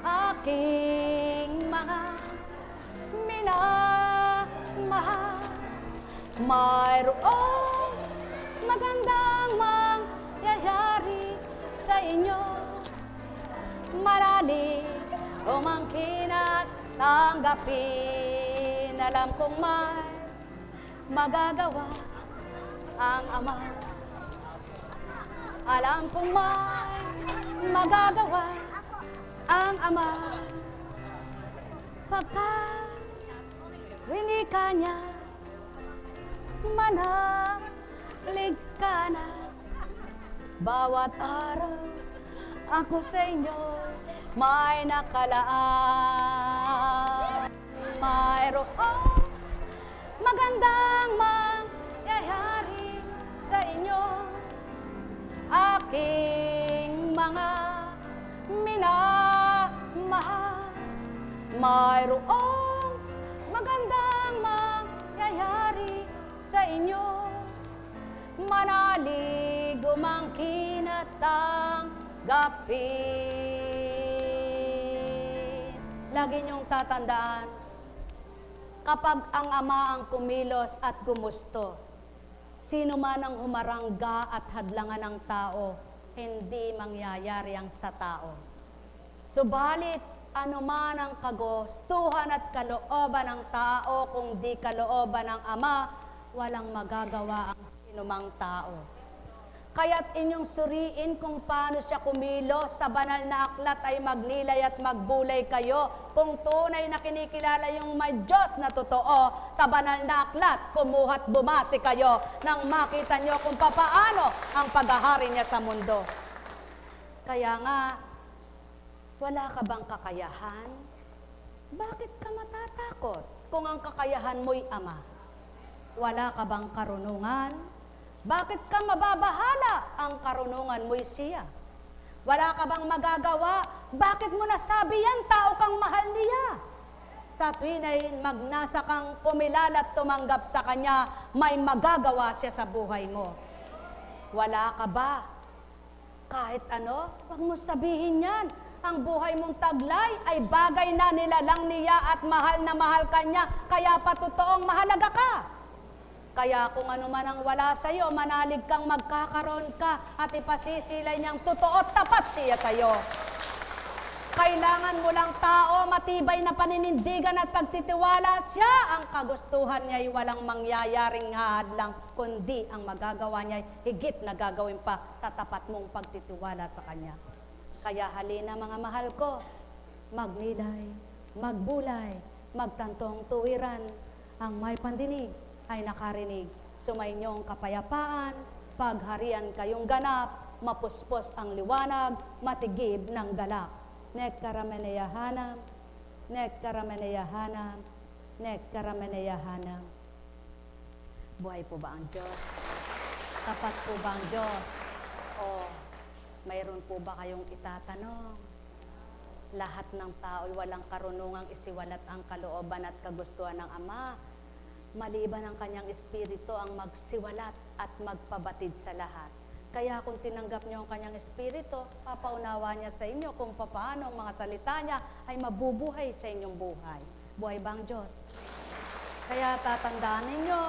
aking mga minamahal. Mayroong magandang mangyayari sa inyo, manalig o mangkin at tanggapin. Alam kong may magagawa ang Ama. Alam kong may magagawa ang Ama. Pagkat winika niya, manalig ka na bawat araw. Ako sa inyo may nakalaan. Mayroong magandang mangyayari sa inyo, aking mga minamahal. Mayroong magandang mangyayari sa inyo, manalig o mangkin at tanggapin. Lagi niyong tatandaan, kapag ang Ama ang kumilos at gumusto, sino man ang humarangga at hadlangan ng tao, hindi mangyayari ang sa tao. Subalit, anuman ang kagustuhan at kalooban ng tao, kung di kalooban ng Ama, walang magagawa ang sinumang tao. Kaya't inyong suriin kung paano siya kumilos sa banal na aklat ay magnilay at magbulay kayo. Kung tunay na kinikilala yung may Diyos na totoo sa banal na aklat, kumuha't bumasi kayo nang makita nyo kung papaano ang paghahari niya sa mundo. Kaya nga, wala ka bang kakayahan? Bakit ka matatakot kung ang kakayahan mo'y Ama? Wala ka bang karunungan? Bakit ka mababahala? Ang karunungan mo'y siya. Wala ka bang magagawa? Bakit mo nasabi yan? Tao kang mahal niya. Sa tuwin ay magnasa kang pumilala at tumanggap sa Kanya, may magagawa siya sa buhay mo. Wala ka ba? Kahit ano, huwag mo sabihin yan. Ang buhay mong taglay ay bagay na nilalang niya at mahal na mahal ka niya, kaya patotoong mahalaga ka. Kaya kung ano man ang wala sa'yo, manalig kang magkakaroon ka at ipasisilay niyang totoo at tapat siya sa'yo. Kailangan mo lang tao, matibay na paninindigan at pagtitiwala siya. Ang kagustuhan niya ay walang mangyayaring hahadlang, kundi ang magagawa niya ay higit na gagawin pa sa tapat mong pagtitiwala sa Kanya. Kaya halina mga mahal ko, magnilay, magbulay, magtantong tuwiran, ang may pandinig ay nakarinig. Sumainyong kapayapaan, pagharian kayong ganap, mapuspos ang liwanag, matigib ng galak. Nekkarameneyahanam, nekkarameneyahanam, nekkarameneyahanam. Buhay po ba ang Diyos? Tapat po ba ang Diyos? O mayroon po ba kayong itatanong? Lahat ng tao ay walang karunungang isiwalat ang kalooban at kagustuhan ng Ama. Maliban ang Kanyang Espiritu ang magsiwalat at magpabatid sa lahat. Kaya kung tinanggap niyo ang kanyang espiritu, papaunawa niya sa inyo kung paano ang mga salita niya ay mabubuhay sa inyong buhay. Buhay ba ang Diyos? Kaya tatandaan ninyo,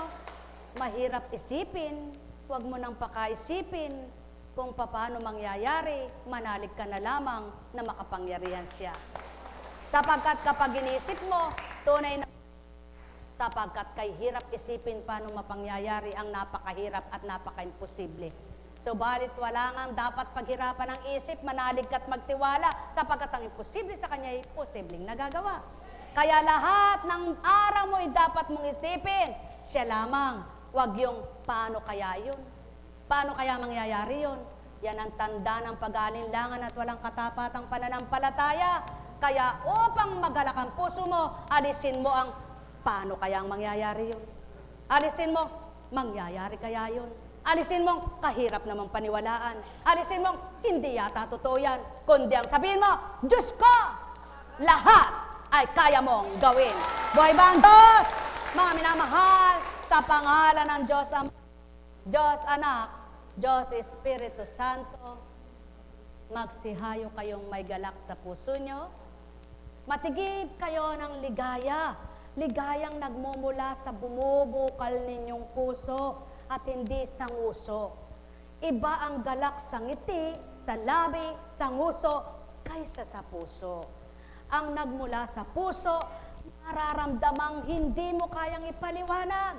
mahirap isipin, huwag mo nang pakaisipin kung paano mangyayari, manalig ka na lamang na makapangyarihan siya. Sapagkat kapag inisip mo, tunay na sapagkat kay hirap isipin paano mapangyayari ang napakahirap at napaka-imposible. Subalit wala ngang dapat paghirapan ang isip, manalig ka't magtiwala, sapagkat ang imposible sa kanya ay posibleng nagagawa. Kaya lahat ng araw mo ay dapat mong isipin, siya lamang, wag yung paano kaya yun. Paano kaya mangyayari yun? Yan ang tanda ng pag-aalinlangan at walang katapatang pananampalataya. Kaya upang magalak ang puso mo, alisin mo ang paano kaya ang mangyayari yun. Alisin mo, mangyayari kaya yun. Alisin mo, kahirap namang paniwalaan. Alisin mo, hindi yata totoo yan. Kundi ang sabihin mo, Diyos ko, lahat ay kaya mong gawin. Buhay ba ang Diyos? Mga minamahal, sa pangalan ng Diyos Ama, Diyos Anak, Diyos Espiritu Santo, magsihayo kayong may galak sa puso nyo. Matigib kayo ng ligaya, ligayang nagmumula sa bumubukal ninyong puso at hindi sa nguso. Iba ang galak sa ngiti, sa labi, sa nguso, kaysa sa puso. Ang nagmula sa puso, mararamdamang hindi mo kayang ipaliwanag.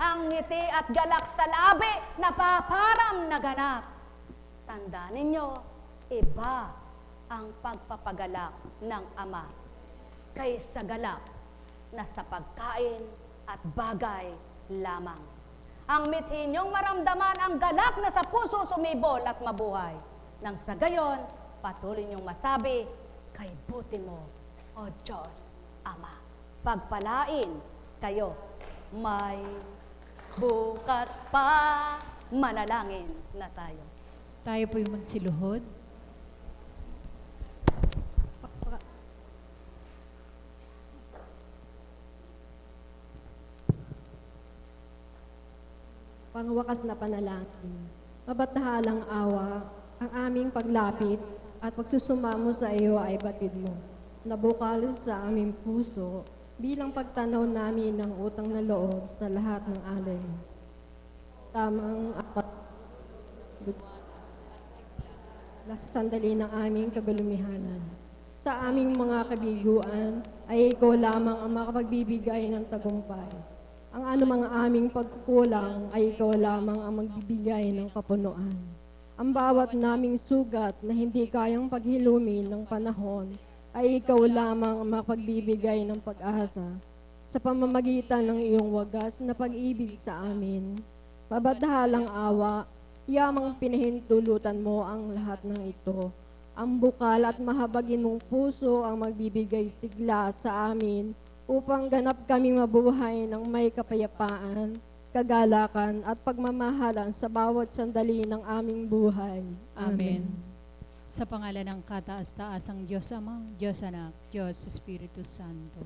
Ang ngiti at galak sa labi, napaparam na ganap. Tandaan ninyo, iba ang pagpapagalak ng Ama kaysa galak na sa pagkain at bagay lamang. Ang mithi niyong maramdaman ang galak na sa puso sumibol at mabuhay. Nang sa gayon, patuloy niyong masabi, kay buti mo, O Diyos Ama. Pagpalain kayo, may bukas pa, manalangin na tayo. Tayo po'y magsiluhod. Pangwakas na panalangin, mabatahalang awa, ang aming paglapit at pagsusumamo sa iyo ay batid mo. Nabukal sa aming puso bilang pagtanaw namin ng utang na loob sa lahat ng alay mo. Tamang sa sandali ng aming kagulumihanan. Sa aming mga kabiguan ay ikaw lamang ang makapagbibigay ng tagumpay. Ang anumang aming pagkukulang ay ikaw lamang ang magbibigay ng kapunuan. Ang bawat naming sugat na hindi kayang paghilumin ng panahon ay ikaw lamang ang makapagbibigay ng pag-asa sa pamamagitan ng iyong wagas na pag-ibig sa amin. Mabatahalang awa, yamang pinahintulutan mo ang lahat ng ito. Ang bukal at mahabagin mong puso ang magbibigay sigla sa amin upang ganap kaming mabuhay ng may kapayapaan, kagalakan at pagmamahalan sa bawat sandali ng aming buhay. Amen. Sa pangalan ng kataas-taasang Diyos Amang, Diyos Anak, Diyos Espiritu Santo.